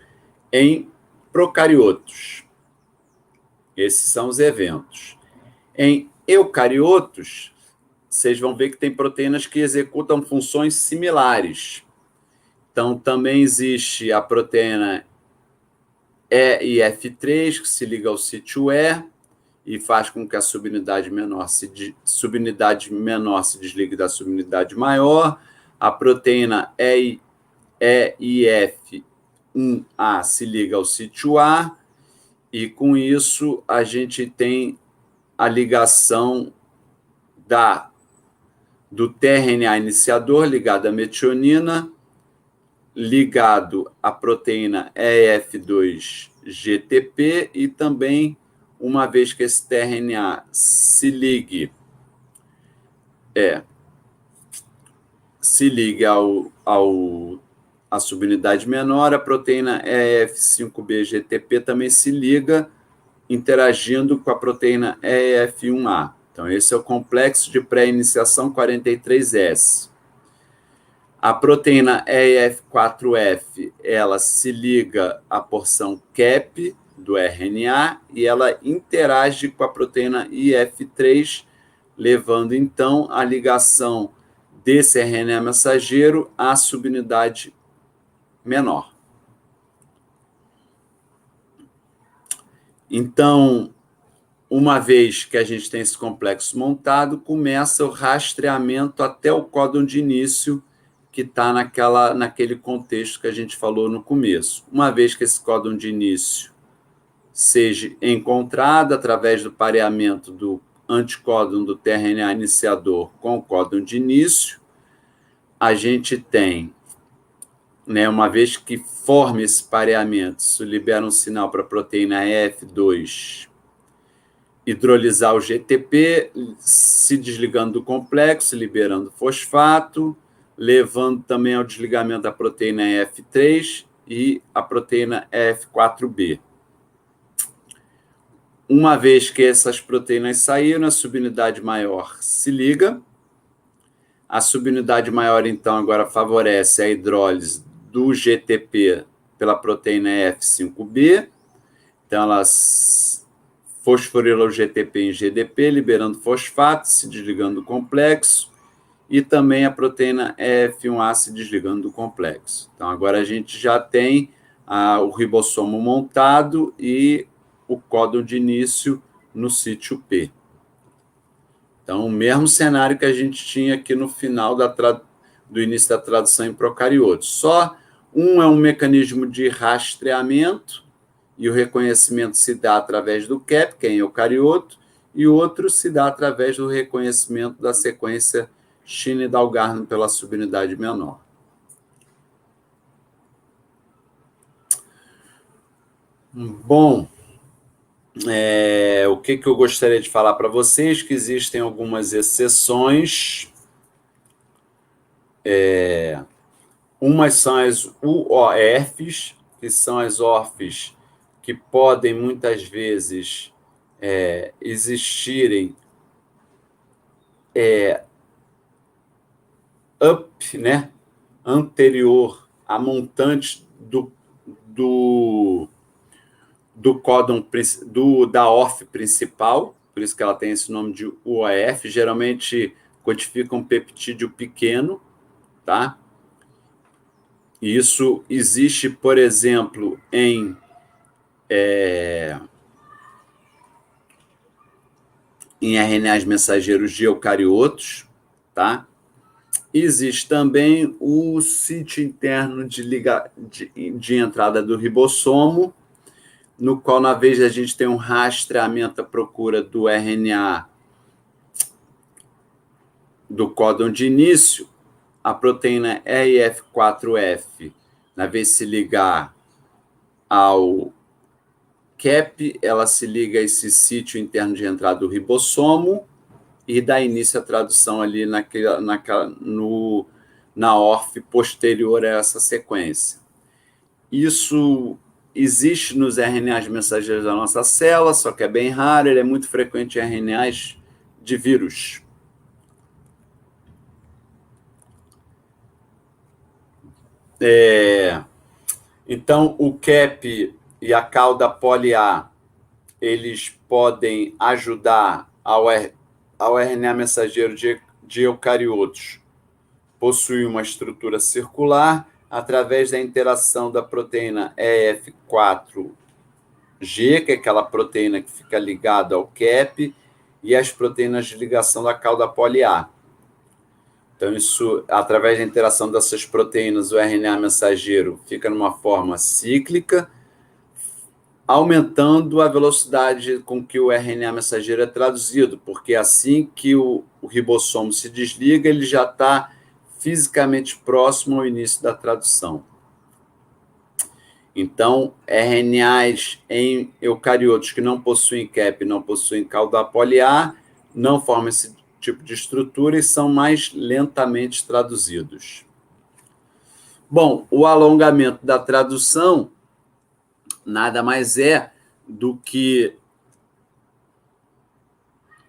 A: em procariotos. Esses são os eventos. Em eucariotos, vocês vão ver que tem proteínas que executam funções similares. Então, também existe a proteína EIF3, que se liga ao sítio e faz com que a subunidade menor se desligue da subunidade maior. A proteína EIF1A se liga ao sítio A, e com isso a gente tem a ligação do tRNA iniciador ligado à metionina, ligado à proteína EF2-GTP, e também, uma vez que esse tRNA se ligue à subunidade menor, a proteína EF5B-GTP também se liga, interagindo com a proteína EF1A. Então, esse é o complexo de pré-iniciação 43S. A proteína EF4F, ela se liga à porção cap do RNA e ela interage com a proteína IF3, levando, então, a ligação desse RNA mensageiro à subunidade menor. Então, uma vez que a gente tem esse complexo montado, começa o rastreamento até o códon de início, que está naquele contexto que a gente falou no começo. Uma vez que esse códon de início seja encontrado através do pareamento do anticódon do tRNA iniciador com o códon de início, a gente tem, uma vez que forma esse pareamento, isso libera um sinal para a proteína EF2 hidrolisar o GTP, se desligando do complexo, liberando fosfato, levando também ao desligamento da proteína EF3 e a proteína EF4B. Uma vez que essas proteínas saíram, a subunidade maior se liga. A subunidade maior, então, agora favorece a hidrólise do GTP pela proteína F5B. Então, ela fosforila o GTP em GDP, liberando fosfato, se desligando do complexo, e também a proteína F1A se desligando do complexo. Então, agora a gente já tem o ribossomo montado e o códon de início no sítio P. Então, o mesmo cenário que a gente tinha aqui no final do início da tradução em procariotos. Só um é um mecanismo de rastreamento, e o reconhecimento se dá através do CAP, que é em eucarioto, e o outro se dá através do reconhecimento da sequência Shinne-Dalgarno pela subunidade menor. Bom, o que eu gostaria de falar para vocês? Que existem algumas exceções. Umas são as UOFs, que são as ORFs que podem, muitas vezes, existirem anterior a montantes do códon da ORF principal, por isso que ela tem esse nome de UOF, geralmente codifica um peptídeo pequeno, tá? Isso existe, por exemplo, em RNAs mensageiros de eucariotos, tá? Existe também o sítio interno de entrada do ribossomo, no qual, na vez, a gente tem um rastreamento à procura do RNA do códon de início, a proteína RF4F, na vez de se ligar ao CAP, ela se liga a esse sítio interno de entrada do ribossomo e dá início à tradução ali na ORF posterior a essa sequência. Isso existe nos RNAs mensageiros da nossa célula, só que é bem raro, ele é muito frequente em RNAs de vírus. Então, o CAP e a cauda poli-A, eles podem ajudar ao RNA mensageiro de eucariotos possuir uma estrutura circular através da interação da proteína EF4G, que é aquela proteína que fica ligada ao CAP, e as proteínas de ligação da cauda poli-A. Então, isso, através da interação dessas proteínas, o RNA mensageiro fica numa forma cíclica, aumentando a velocidade com que o RNA mensageiro é traduzido, porque assim que o ribossomo se desliga, ele já está fisicamente próximo ao início da tradução. Então, RNAs em eucariotos que não possuem CAP, não possuem cauda poli-A, não formam esse tipo de estrutura e são mais lentamente traduzidos. Bom, o alongamento da tradução nada mais é do que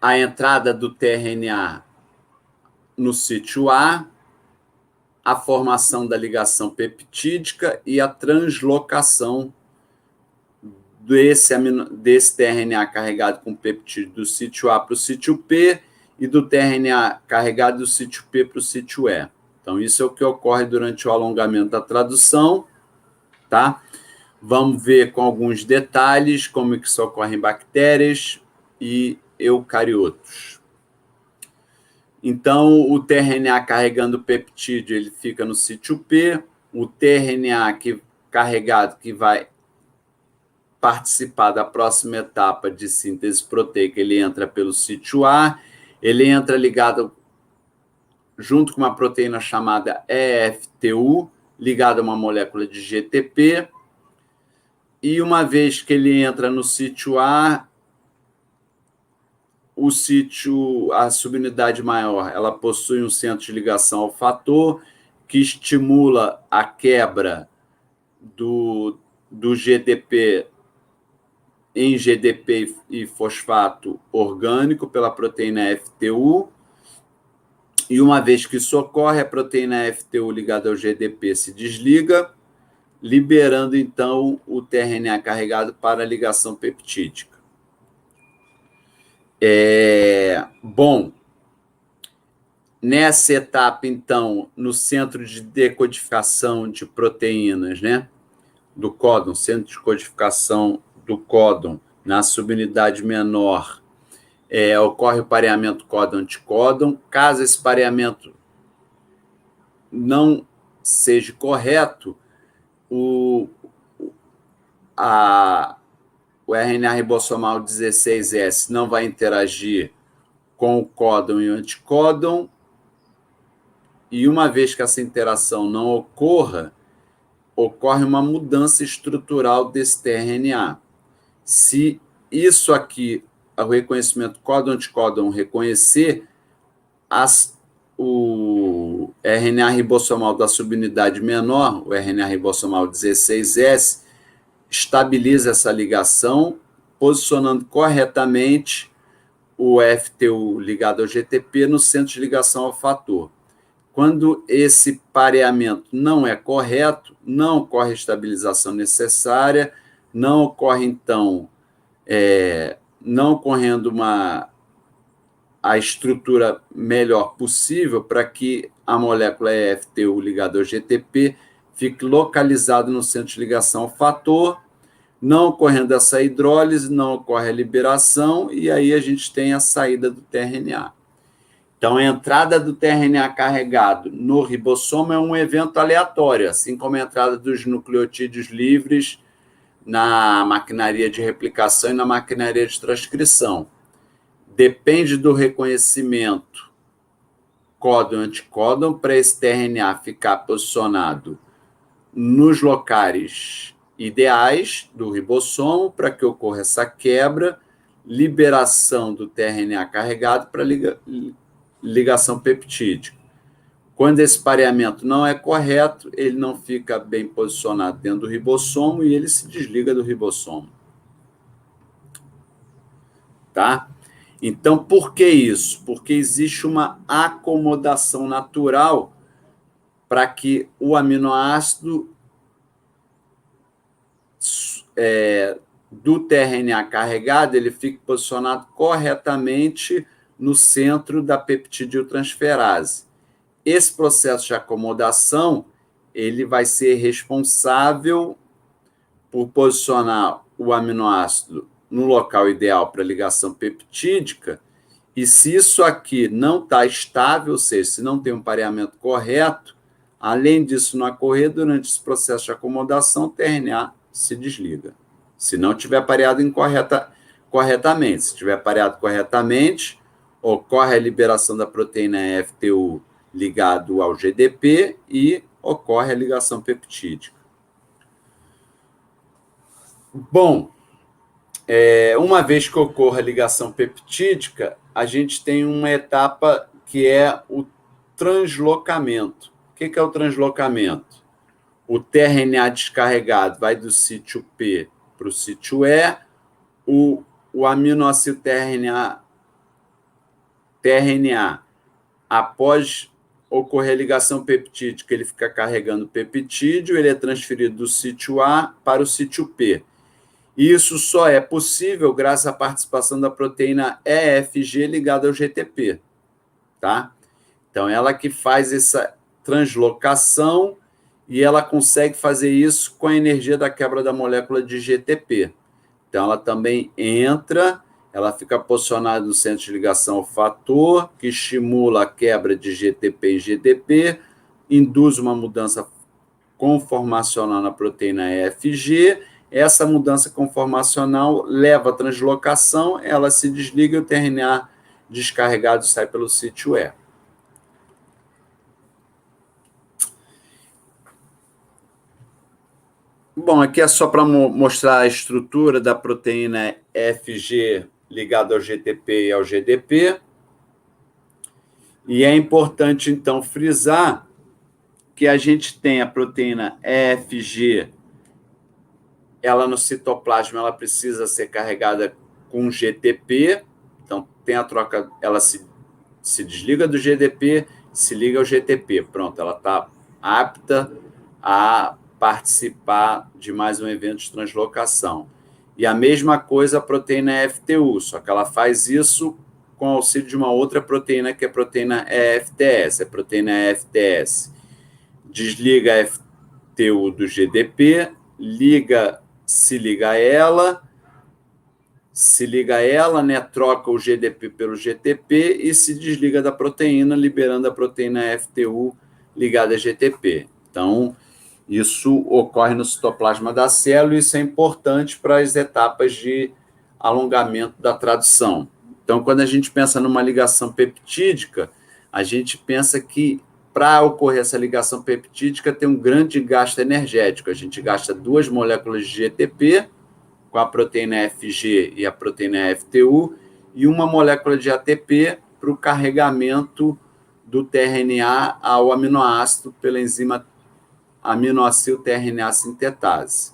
A: a entrada do tRNA no sítio A, a formação da ligação peptídica e a translocação desse tRNA carregado com peptídeo do sítio A para o sítio P e do tRNA carregado do sítio P para o sítio E. Então, isso é o que ocorre durante o alongamento da tradução, tá? Vamos ver com alguns detalhes como que isso ocorre em bactérias e eucariotos. Então, o tRNA carregando o peptídeo, ele fica no sítio P, o tRNA carregado que vai participar da próxima etapa de síntese proteica, ele entra pelo sítio A, ele entra ligado junto com uma proteína chamada EFTU, ligada a uma molécula de GTP, e uma vez que ele entra no sítio A, a subunidade maior, ela possui um centro de ligação ao fator que estimula a quebra do GDP em GDP e fosfato orgânico pela proteína FTU. E uma vez que isso ocorre, a proteína FTU ligada ao GDP se desliga, liberando, então, o tRNA carregado para a ligação peptídica. Bom, nessa etapa, então, no centro de decodificação de proteínas, né, do códon, centro de codificação do códon, na subunidade menor, ocorre o pareamento códon-anticódon. Caso esse pareamento não seja correto, o RNA ribossomal 16S não vai interagir com o códon e o anticódon, e uma vez que essa interação não ocorra, ocorre uma mudança estrutural desse tRNA. Se isso aqui, o reconhecimento códon-anticódon reconhecer, o RNA ribossomal da subunidade menor, o RNA ribossomal 16S, estabiliza essa ligação, posicionando corretamente o FTU ligado ao GTP no centro de ligação ao fator. Quando esse pareamento não é correto, não ocorre a estabilização necessária, não ocorre, então, não ocorrendo a estrutura melhor possível para que a molécula EFTU ligada ao GTP fique localizada no centro de ligação ao fator, não ocorrendo essa hidrólise, não ocorre a liberação, e aí a gente tem a saída do tRNA. Então, a entrada do tRNA carregado no ribossomo é um evento aleatório, assim como a entrada dos nucleotídeos livres na maquinaria de replicação e na maquinaria de transcrição. Depende do reconhecimento códon e anticódon para esse tRNA ficar posicionado nos locais ideais do ribossomo para que ocorra essa quebra, liberação do tRNA carregado para ligação peptídica. Quando esse pareamento não é correto, ele não fica bem posicionado dentro do ribossomo e ele se desliga do ribossomo. Tá? Então, por que isso? Porque existe uma acomodação natural para que o aminoácido do tRNA carregado ele fique posicionado corretamente no centro da peptidiltransferase. Esse processo de acomodação ele vai ser responsável por posicionar o aminoácido no local ideal para ligação peptídica, e se isso aqui não está estável, ou seja, se não tem um pareamento correto, além disso não ocorrer, durante esse processo de acomodação, o tRNA se desliga. Se não tiver pareado corretamente. Se tiver pareado corretamente, ocorre a liberação da proteína FTU ligado ao GDP e ocorre a ligação peptídica. Bom, uma vez que ocorra a ligação peptídica, a gente tem uma etapa que é o translocamento. O que é o translocamento? O tRNA descarregado vai do sítio P para o sítio E, o aminoácido tRNA, após ocorrer a ligação peptídica, ele fica carregando peptídeo, ele é transferido do sítio A para o sítio P. E isso só é possível graças à participação da proteína EFG ligada ao GTP, tá? Então, ela que faz essa translocação e ela consegue fazer isso com a energia da quebra da molécula de GTP. Então, ela também entra, ela fica posicionada no centro de ligação ao fator, que estimula a quebra de GTP em GDP, induz uma mudança conformacional na proteína EFG. Essa mudança conformacional leva à translocação, ela se desliga e o tRNA descarregado sai pelo sítio E. Bom, aqui é só para mostrar a estrutura da proteína FG ligada ao GTP e ao GDP. E é importante, então, frisar que a gente tem a proteína EFG, ela no citoplasma ela precisa ser carregada com GTP, então tem a troca, ela se desliga do GDP, se liga ao GTP, pronto, ela está apta a participar de mais um evento de translocação. E a mesma coisa a proteína FTU, só que ela faz isso com auxílio de uma outra proteína, que é a proteína EFTS. A proteína EFTS desliga a FTU do GDP, se liga a ela, né, troca o GDP pelo GTP e se desliga da proteína, liberando a proteína FTU ligada a GTP. Então, isso ocorre no citoplasma da célula e isso é importante para as etapas de alongamento da tradução. Então, quando a gente pensa numa ligação peptídica, a gente pensa que para ocorrer essa ligação peptídica tem um grande gasto energético. A gente gasta 2 moléculas de GTP com a proteína FG e a proteína FTU e uma molécula de ATP para o carregamento do tRNA ao aminoácido pela enzima aminoácido tRNA sintetase.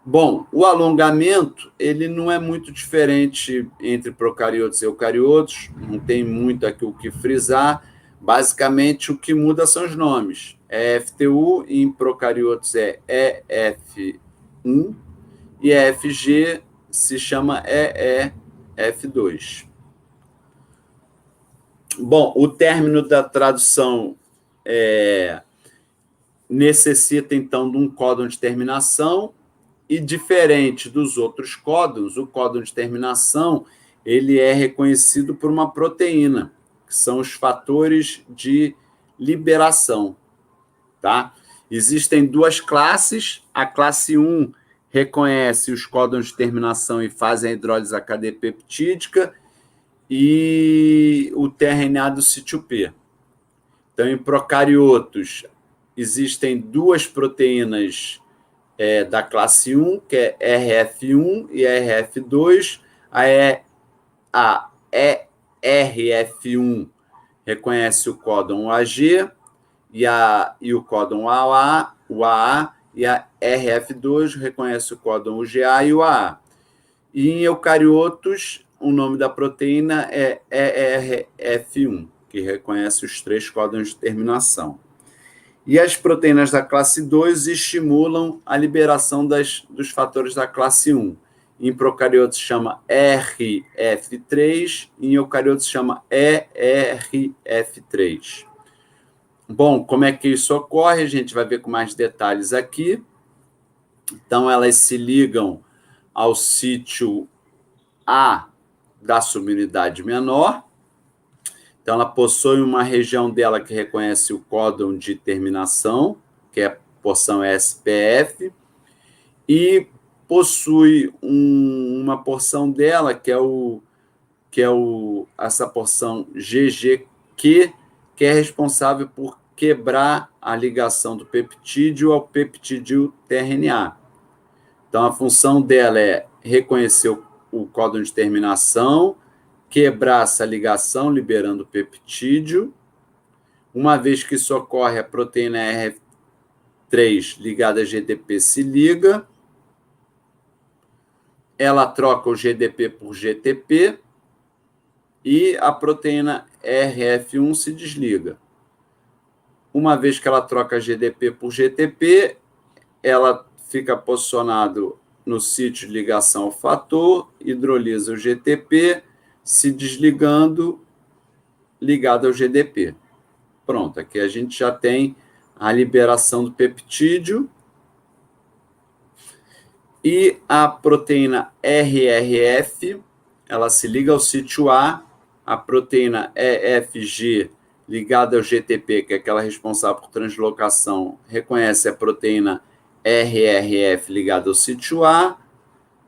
A: Bom, o alongamento ele não é muito diferente entre procariotos e eucariotos, não tem muito aqui o que frisar. Basicamente, o que muda são os nomes. FTU em procariotos é EF1 e EFG se chama EEF2. Bom, o término da tradução necessita, então, de um códon de terminação e, diferente dos outros códons, o códon de terminação ele é reconhecido por uma proteína, que são os fatores de liberação. Tá? Existem 2 classes. A classe 1 reconhece os códons de terminação e fazem a hidrólise AKD peptídica, e o tRNA do sítio P. Então, em procariotos, existem duas proteínas da classe 1, que é RF1 e RF2. A RF1 reconhece o códon AG e o códon AA, e a RF2 reconhece o códon UGA e o AA. E em eucariotos, o nome da proteína é ERF1, que reconhece os 3 códons de terminação. E as proteínas da classe 2 estimulam a liberação dos fatores da classe 1. Em procariotos chama RF3, em eucariotos chama ERF3. Bom, como é que isso ocorre? A gente vai ver com mais detalhes aqui. Então, elas se ligam ao sítio A da subunidade menor. Então, ela possui uma região dela que reconhece o códon de terminação, que é a porção SPF, e possui uma porção dela que é essa porção GGQ, que é responsável por quebrar a ligação do peptídeo ao peptídeo tRNA. Então, a função dela é reconhecer o códon de terminação, quebrar essa ligação, liberando o peptídeo. Uma vez que isso ocorre, a proteína RF3 ligada a GDP se liga, ela troca o GDP por GTP e a proteína RF1 se desliga. Uma vez que ela troca GDP por GTP, ela fica posicionado no sítio de ligação ao fator, hidrolisa o GTP, se desligando, ligado ao GDP. Pronto, aqui a gente já tem a liberação do peptídeo. E a proteína RRF, ela se liga ao sítio A, a proteína EFG ligada ao GTP, que é aquela responsável por translocação, reconhece a proteína RRF ligada ao sítio A,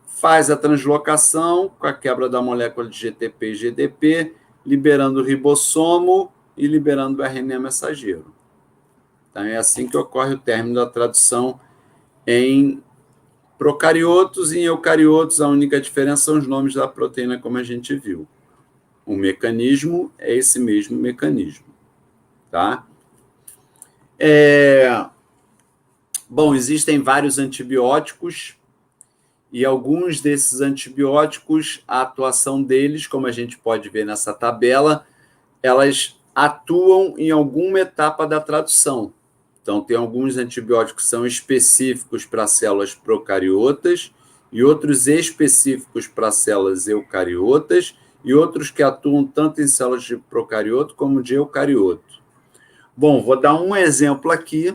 A: faz a translocação com a quebra da molécula de GTP e GDP, liberando o ribossomo e liberando o RNA mensageiro. Então, é assim que ocorre o término da tradução em procariotos, e em eucariotos, a única diferença são os nomes da proteína, como a gente viu. O mecanismo é esse mesmo mecanismo. Tá? Bom, existem vários antibióticos, e alguns desses antibióticos, a atuação deles, como a gente pode ver nessa tabela, elas atuam em alguma etapa da tradução. Então, tem alguns antibióticos que são específicos para células procariotas e outros específicos para células eucariotas e outros que atuam tanto em células de procarioto como de eucarioto. Bom, vou dar um exemplo aqui,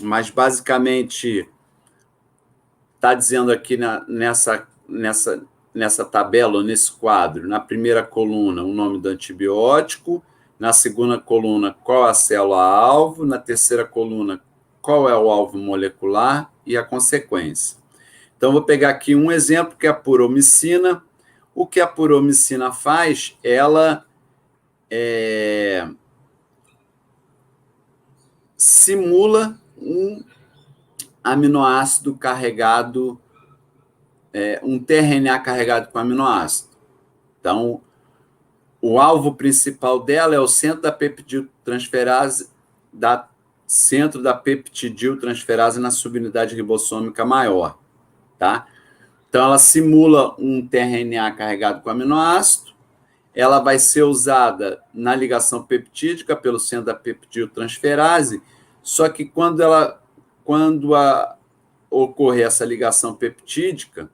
A: mas basicamente está dizendo aqui nessa tabela, ou nesse quadro, na primeira coluna, o nome do antibiótico, na segunda coluna, qual a célula-alvo, na terceira coluna, qual é o alvo molecular e a consequência. Então, vou pegar aqui um exemplo, que é a puromicina. O que a puromicina faz? Ela simula um aminoácido carregado, um tRNA carregado com aminoácido. Então, o alvo principal dela é o centro da peptidiltransferase, na subunidade ribossômica maior. Tá? Então, ela simula um tRNA carregado com aminoácido, ela vai ser usada na ligação peptídica pelo centro da peptidiltransferase, só que quando ocorrer essa ligação peptídica,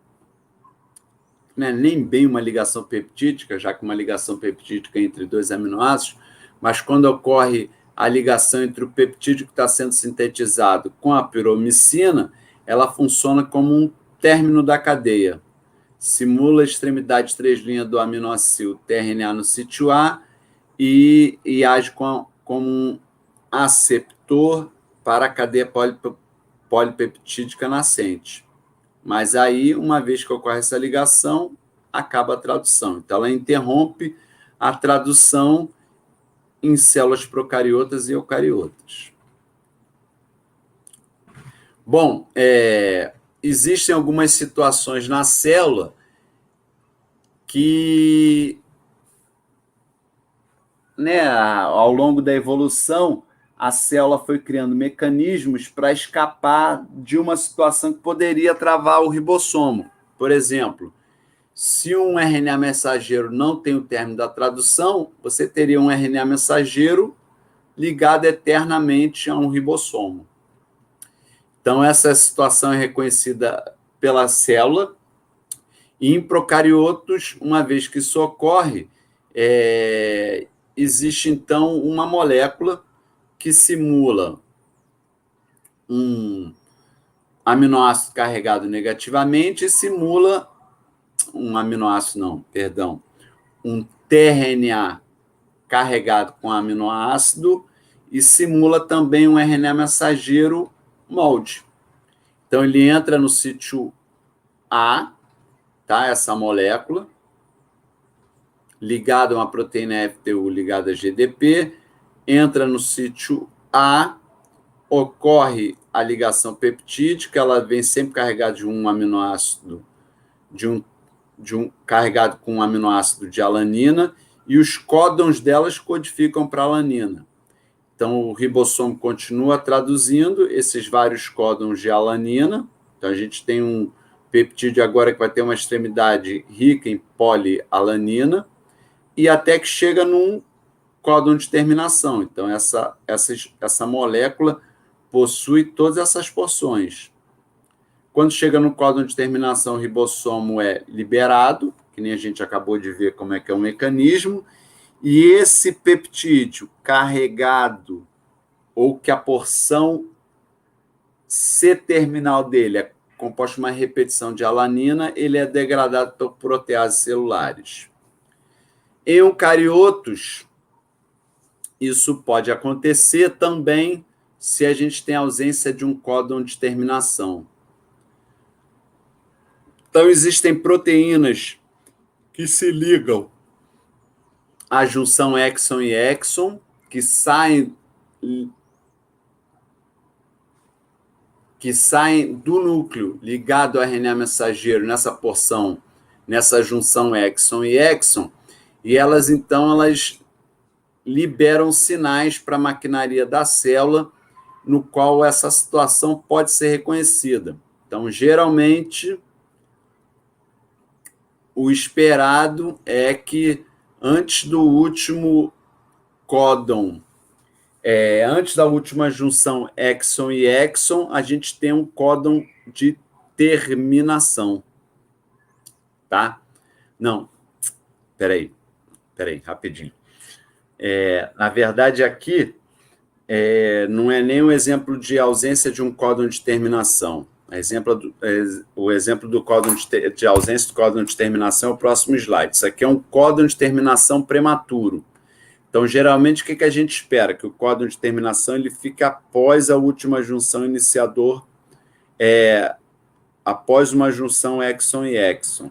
A: não é nem bem uma ligação peptídica, já que uma ligação peptídica entre dois aminoácidos, mas quando ocorre a ligação entre o peptídeo que está sendo sintetizado com a piromicina, ela funciona como um término da cadeia. Simula a extremidade 3' do aminoácido tRNA no sítio A e age como um aceptor para a cadeia polipeptídica nascente. Mas aí, uma vez que ocorre essa ligação, acaba a tradução. Então, ela interrompe a tradução em células procariotas e eucariotas. Bom, existem algumas situações na célula que, né, ao longo da evolução, a célula foi criando mecanismos para escapar de uma situação que poderia travar o ribossomo. Por exemplo, se um RNA mensageiro não tem o término da tradução, você teria um RNA mensageiro ligado eternamente a um ribossomo. Então, essa situação é reconhecida pela célula, e em procariotos, uma vez que isso ocorre, existe, então, uma molécula que simula um aminoácido carregado negativamente e simula um tRNA carregado com aminoácido e simula também um RNA mensageiro molde. Então, ele entra no sítio A, tá? Essa molécula, ligada a uma proteína FTU ligada a GDP, entra no sítio A, ocorre a ligação peptídica, ela vem sempre carregada de um aminoácido, carregado com um aminoácido de alanina, e os códons delas codificam para alanina. Então, o ribossomo continua traduzindo esses vários códons de alanina. Então, a gente tem um peptídeo agora que vai ter uma extremidade rica em polialanina, e até que chega num códon de terminação. Então, essa molécula possui todas essas porções. Quando chega no códon de terminação, o ribossomo é liberado, que nem a gente acabou de ver como é que é o mecanismo, e esse peptídeo carregado, ou que a porção C-terminal dele é composta de uma repetição de alanina, ele é degradado por proteases celulares. Em eucariotos, isso pode acontecer também se a gente tem ausência de um códon de terminação. Então, existem proteínas que se ligam à junção exon e exon, que saem do núcleo ligado ao RNA mensageiro nessa porção, nessa junção exon e exon, e elas, então, elas liberam sinais para a maquinaria da célula, no qual essa situação pode ser reconhecida. Então, geralmente, o esperado é que antes do último códon, antes da última junção exon e exon, a gente tem um códon de terminação. Tá? Não, peraí, rapidinho. Na verdade, aqui não é nem um exemplo de ausência de um códon de terminação. O exemplo do códon de ausência do códon de terminação é o próximo slide. Isso aqui é um códon de terminação prematuro. Então, geralmente, o que a gente espera? Que o códon de terminação ele fica após a última junção iniciador, após uma junção exon e exon.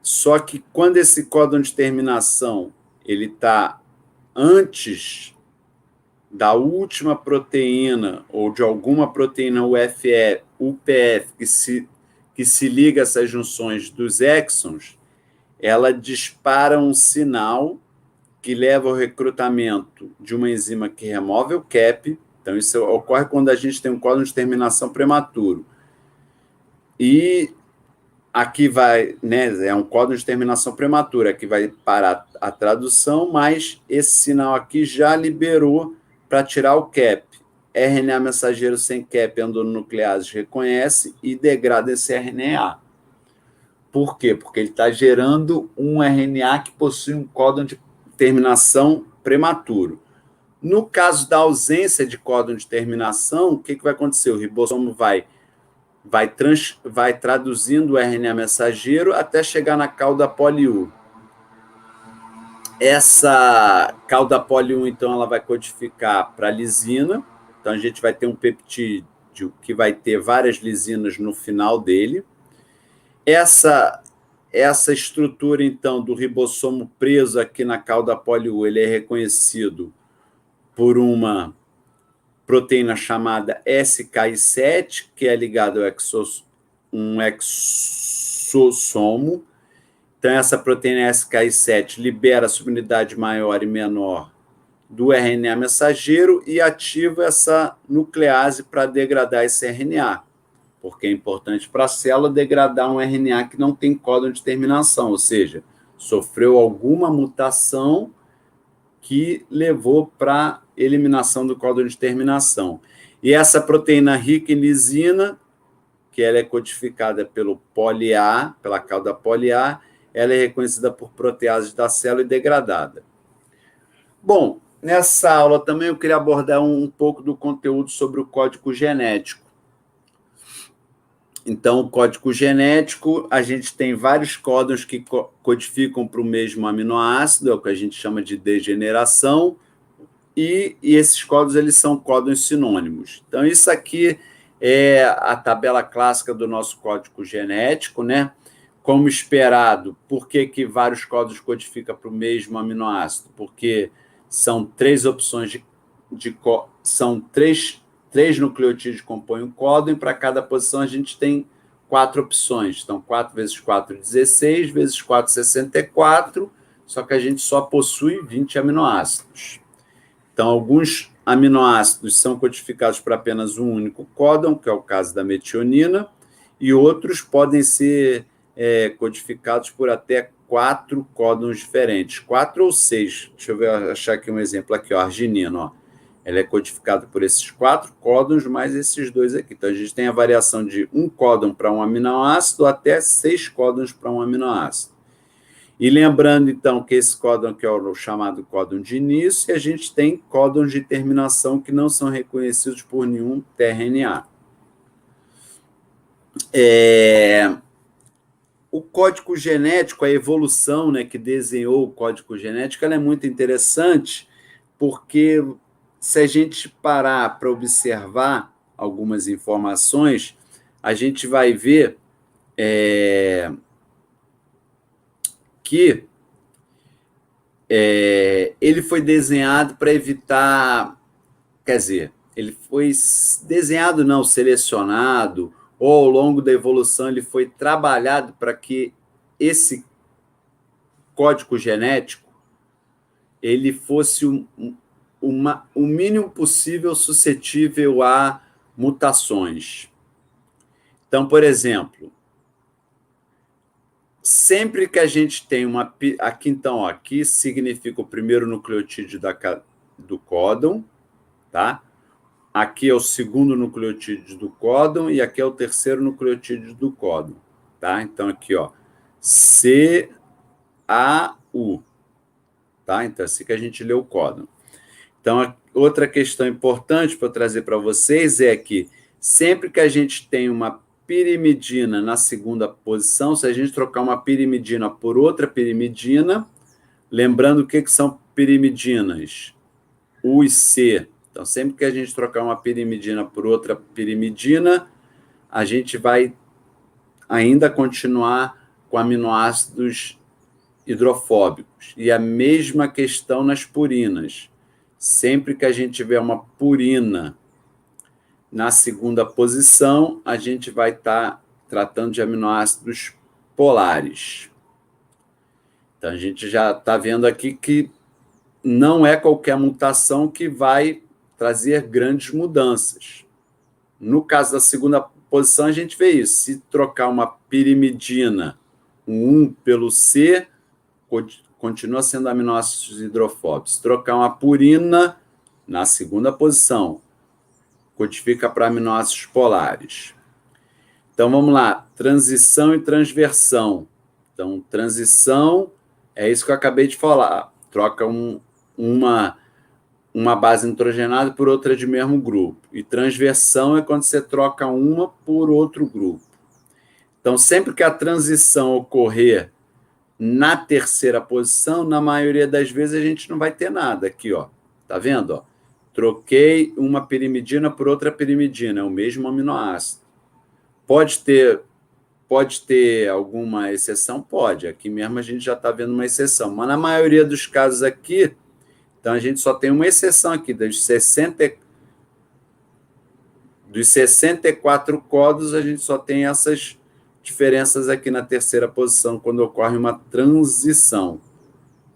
A: Só que quando esse códon de terminação ele está antes da última proteína ou de alguma proteína UPF que se liga a essas junções dos exons, ela dispara um sinal que leva ao recrutamento de uma enzima que remove o CAP. Então, isso ocorre quando a gente tem um códon de terminação prematuro. E aqui vai, né, é um códon de terminação prematura, que vai parar a tradução, mas esse sinal aqui já liberou para tirar o CAP. RNA mensageiro sem CAP endonuclease reconhece e degrada esse RNA. Por quê? Porque ele está gerando um RNA que possui um códon de terminação prematuro. No caso da ausência de códon de terminação, o que vai acontecer? O ribossomo vai traduzindo o RNA mensageiro até chegar na cauda poli-U. Essa cauda poli-U, então, ela vai codificar para lisina. Então, a gente vai ter um peptídeo que vai ter várias lisinas no final dele. Essa essa estrutura, então, do ribossomo preso aqui na cauda poli-U, ele é reconhecido por uma proteína chamada SKI7, que é ligada ao um exossomo. Então, essa proteína SKI7 libera a subunidade maior e menor do RNA mensageiro e ativa essa nuclease para degradar esse RNA, porque é importante para a célula degradar um RNA que não tem códon de terminação, ou seja, sofreu alguma mutação que levou para eliminação do códon de terminação. E essa proteína rica em lisina, que ela é codificada pelo poli-A, pela cauda poli-A, ela é reconhecida por proteases da célula e degradada. Bom, nessa aula também eu queria abordar um pouco do conteúdo sobre o código genético. Então, o código genético, a gente tem vários códons que codificam para o mesmo aminoácido, é o que a gente chama de degeneração, e esses códons eles são códons sinônimos. Então, isso aqui é a tabela clássica do nosso código genético, né? Como esperado, por que vários códons codificam para o mesmo aminoácido? Porque são 3 opções são três nucleotídeos compõem o códon, e para cada posição a gente tem 4 opções. Então, 4 vezes 4, 16, vezes 4, 64, só que a gente só possui 20 aminoácidos. Então, alguns aminoácidos são codificados para apenas um único códon, que é o caso da metionina, e outros podem ser codificados por até 4 códons diferentes, 4 ou 6. Deixa eu ver, achar aqui um exemplo aqui, ó, a arginina, ó. Ela é codificada por esses 4 códons mais esses 2 aqui. Então, a gente tem a variação de um códon para um aminoácido até 6 códons para um aminoácido. E lembrando, então, que esse códon que é o chamado códon de início, e a gente tem códons de terminação que não são reconhecidos por nenhum tRNA. O código genético, a evolução, né, que desenhou o código genético, ela é muito interessante, porque se a gente parar para observar algumas informações, a gente vai ver que ele foi desenhado para evitar, quer dizer, ele foi desenhado, não, selecionado, ou ao longo da evolução ele foi trabalhado para que esse código genético ele fosse o mínimo possível suscetível a mutações. Então, por exemplo, sempre que a gente tem uma... Aqui, então, ó, aqui significa o primeiro nucleotídeo do códon, tá? Aqui é o segundo nucleotídeo do códon e aqui é o terceiro nucleotídeo do códon, tá? Então, aqui, ó, CAU, tá? Então, assim que a gente lê o códon. Então, outra questão importante para eu trazer para vocês é que sempre que a gente tem uma pirimidina na segunda posição, se a gente trocar uma pirimidina por outra pirimidina, lembrando o que são pirimidinas? U e C. Então, sempre que a gente trocar uma pirimidina por outra pirimidina, a gente vai ainda continuar com aminoácidos hidrofóbicos. E a mesma questão nas purinas. Sempre que a gente tiver uma purina na segunda posição, a gente vai estar tratando de aminoácidos polares. Então, a gente já está vendo aqui que não é qualquer mutação que vai trazer grandes mudanças. No caso da segunda posição, a gente vê isso. Se trocar uma pirimidina, um 1 pelo C, continua sendo aminoácidos hidrofóbicos. Se trocar uma purina, na segunda posição, codifica para aminoácidos polares. Então, vamos lá. Transição e transversão. Então, transição é isso que eu acabei de falar. Troca uma base nitrogenada por outra de mesmo grupo. E transversão é quando você troca uma por outro grupo. Então, sempre que a transição ocorrer na terceira posição, na maioria das vezes a gente não vai ter nada. Aqui, ó. Tá vendo? Ó? Troquei uma pirimidina por outra pirimidina, é o mesmo aminoácido. Pode ter pode ter alguma exceção? Pode. Aqui mesmo a gente já está vendo uma exceção. Mas na maioria dos casos aqui, então a gente só tem uma exceção aqui. Dos 64 códons, a gente só tem essas diferenças aqui na terceira posição, quando ocorre uma transição.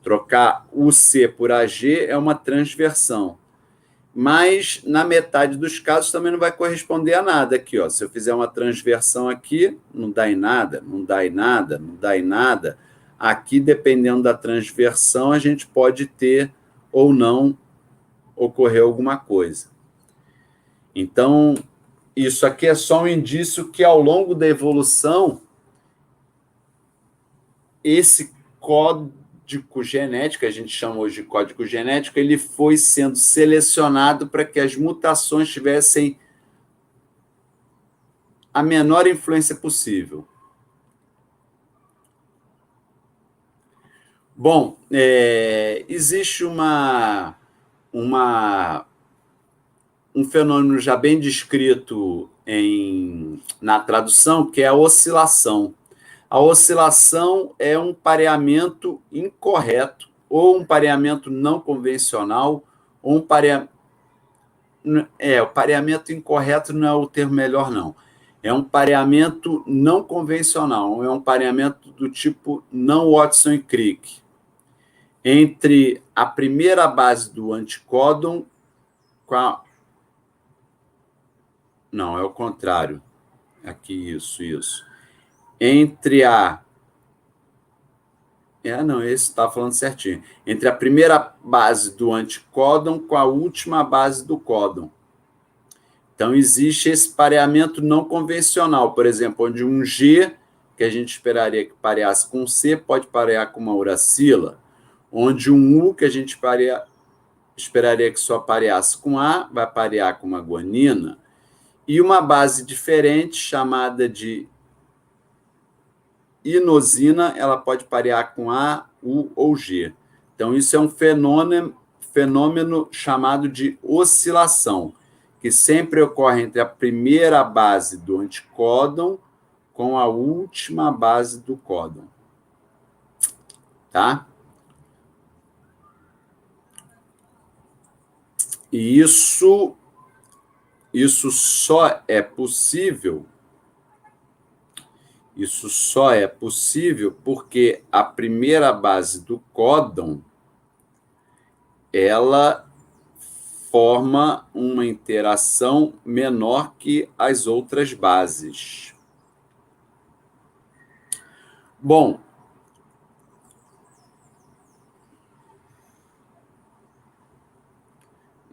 A: Trocar o C por AG é uma transversão. Mas na metade dos casos também não vai corresponder a nada aqui, ó. Se eu fizer uma transversão aqui, não dá em nada, não dá em nada, não dá em nada. Aqui, dependendo da transversão, a gente pode ter ou não ocorrer alguma coisa. Então, isso aqui é só um indício que ao longo da evolução, esse código genético, a gente chama hoje de código genético, ele foi sendo selecionado para que as mutações tivessem a menor influência possível. Bom, existe um fenômeno já bem descrito na tradução, que é a oscilação. A oscilação é um pareamento incorreto, ou um pareamento não convencional, ou um pareamento... o pareamento incorreto não é o termo melhor, não. É um pareamento não convencional, é um pareamento do tipo não Watson e Crick, entre a primeira base do anticódon com a... Não, é o contrário. Aqui, isso. Entre a... esse está falando certinho. Entre a primeira base do anticódon com a última base do códon. Então, existe esse pareamento não convencional. Por exemplo, onde um G, que a gente esperaria que pareasse com C, pode parear com uma uracila. Onde um U, que a gente esperaria que só pareasse com A, vai parear com uma guanina. E uma base diferente, chamada de inosina, ela pode parear com A, U ou G. Então, isso é um fenômeno chamado de oscilação, que sempre ocorre entre a primeira base do anticódon com a última base do códon. Tá? E isso só é possível porque a primeira base do códon ela forma uma interação menor que as outras bases. Bom,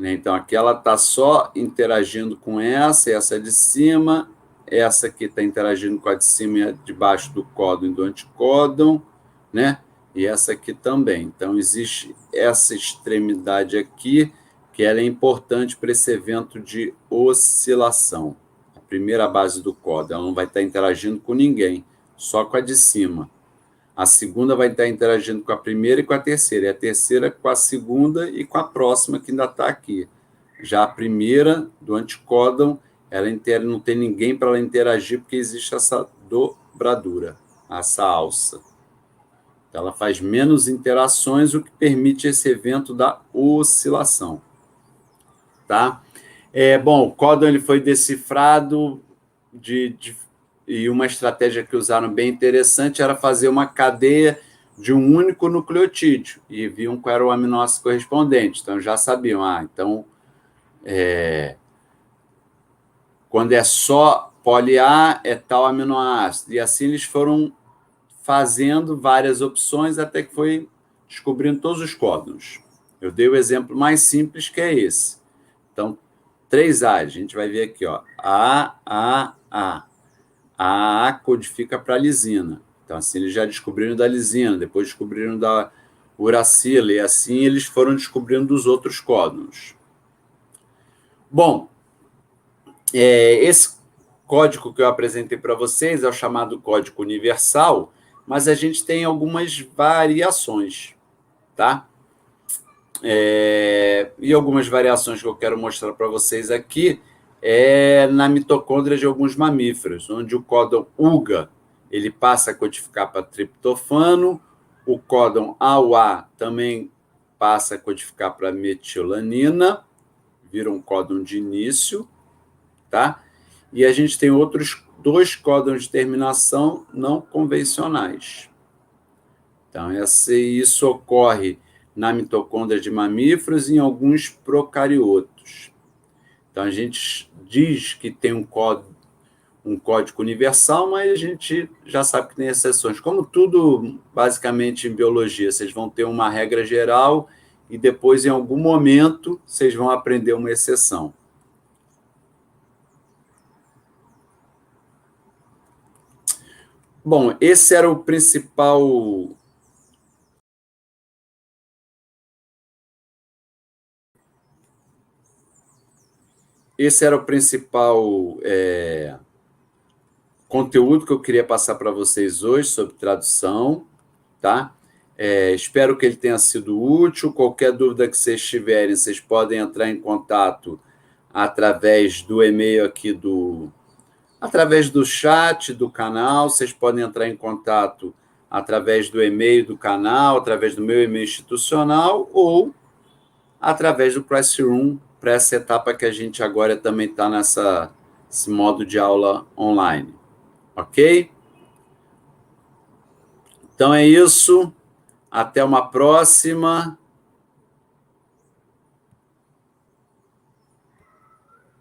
A: então aqui ela está só interagindo com essa de cima, essa aqui está interagindo com a de cima e a de baixo do códon e do anticódon, né? E essa aqui também. Então, existe essa extremidade aqui, que ela é importante para esse evento de oscilação. A primeira base do códon, ela não vai estar interagindo com ninguém, só com a de cima. A segunda vai estar interagindo com a primeira e com a terceira, e a terceira com a segunda e com a próxima, que ainda está aqui. Já a primeira, do anticódon, ela não tem ninguém para ela interagir, porque existe essa dobradura, essa alça. Então, ela faz menos interações, o que permite esse evento da oscilação. Tá? Bom, o códon ele foi decifrado e uma estratégia que usaram bem interessante era fazer uma cadeia de um único nucleotídeo e viam qual era o aminoácido correspondente. Então, já sabiam. Quando é só poli-A, é tal aminoácido. E assim eles foram fazendo várias opções até que foi descobrindo todos os códons. Eu dei o exemplo mais simples, que é esse. Então, 3A, a gente vai ver aqui, ó, A. A A codifica para a lisina. Então, assim, eles já descobriram da lisina, depois descobriram da uracila, e assim eles foram descobrindo dos outros códons. Bom, esse código que eu apresentei para vocês é o chamado código universal, mas a gente tem algumas variações, tá? E algumas variações que eu quero mostrar para vocês aqui na mitocôndria de alguns mamíferos, onde o códon UGA ele passa a codificar para triptofano, o códon AUA também passa a codificar para metilanina, vira um códon de início, tá? E a gente tem outros 2 códons de terminação não convencionais. Então, isso ocorre na mitocôndria de mamíferos e em alguns procariotos. Então, a gente diz que tem um código universal, mas a gente já sabe que tem exceções. Como tudo, basicamente, em biologia, vocês vão ter uma regra geral e depois, em algum momento, vocês vão aprender uma exceção. Bom, esse era o principal... Esse era o principal conteúdo que eu queria passar para vocês hoje sobre tradução, tá? Espero que ele tenha sido útil. Qualquer dúvida que vocês tiverem, vocês podem entrar em contato através do e-mail aqui através do chat do canal, vocês podem entrar em contato através do e-mail do canal, através do meu e-mail institucional ou através do Classroom, para essa etapa que a gente agora também está nesse modo de aula online. Ok? Então é isso. Até uma próxima.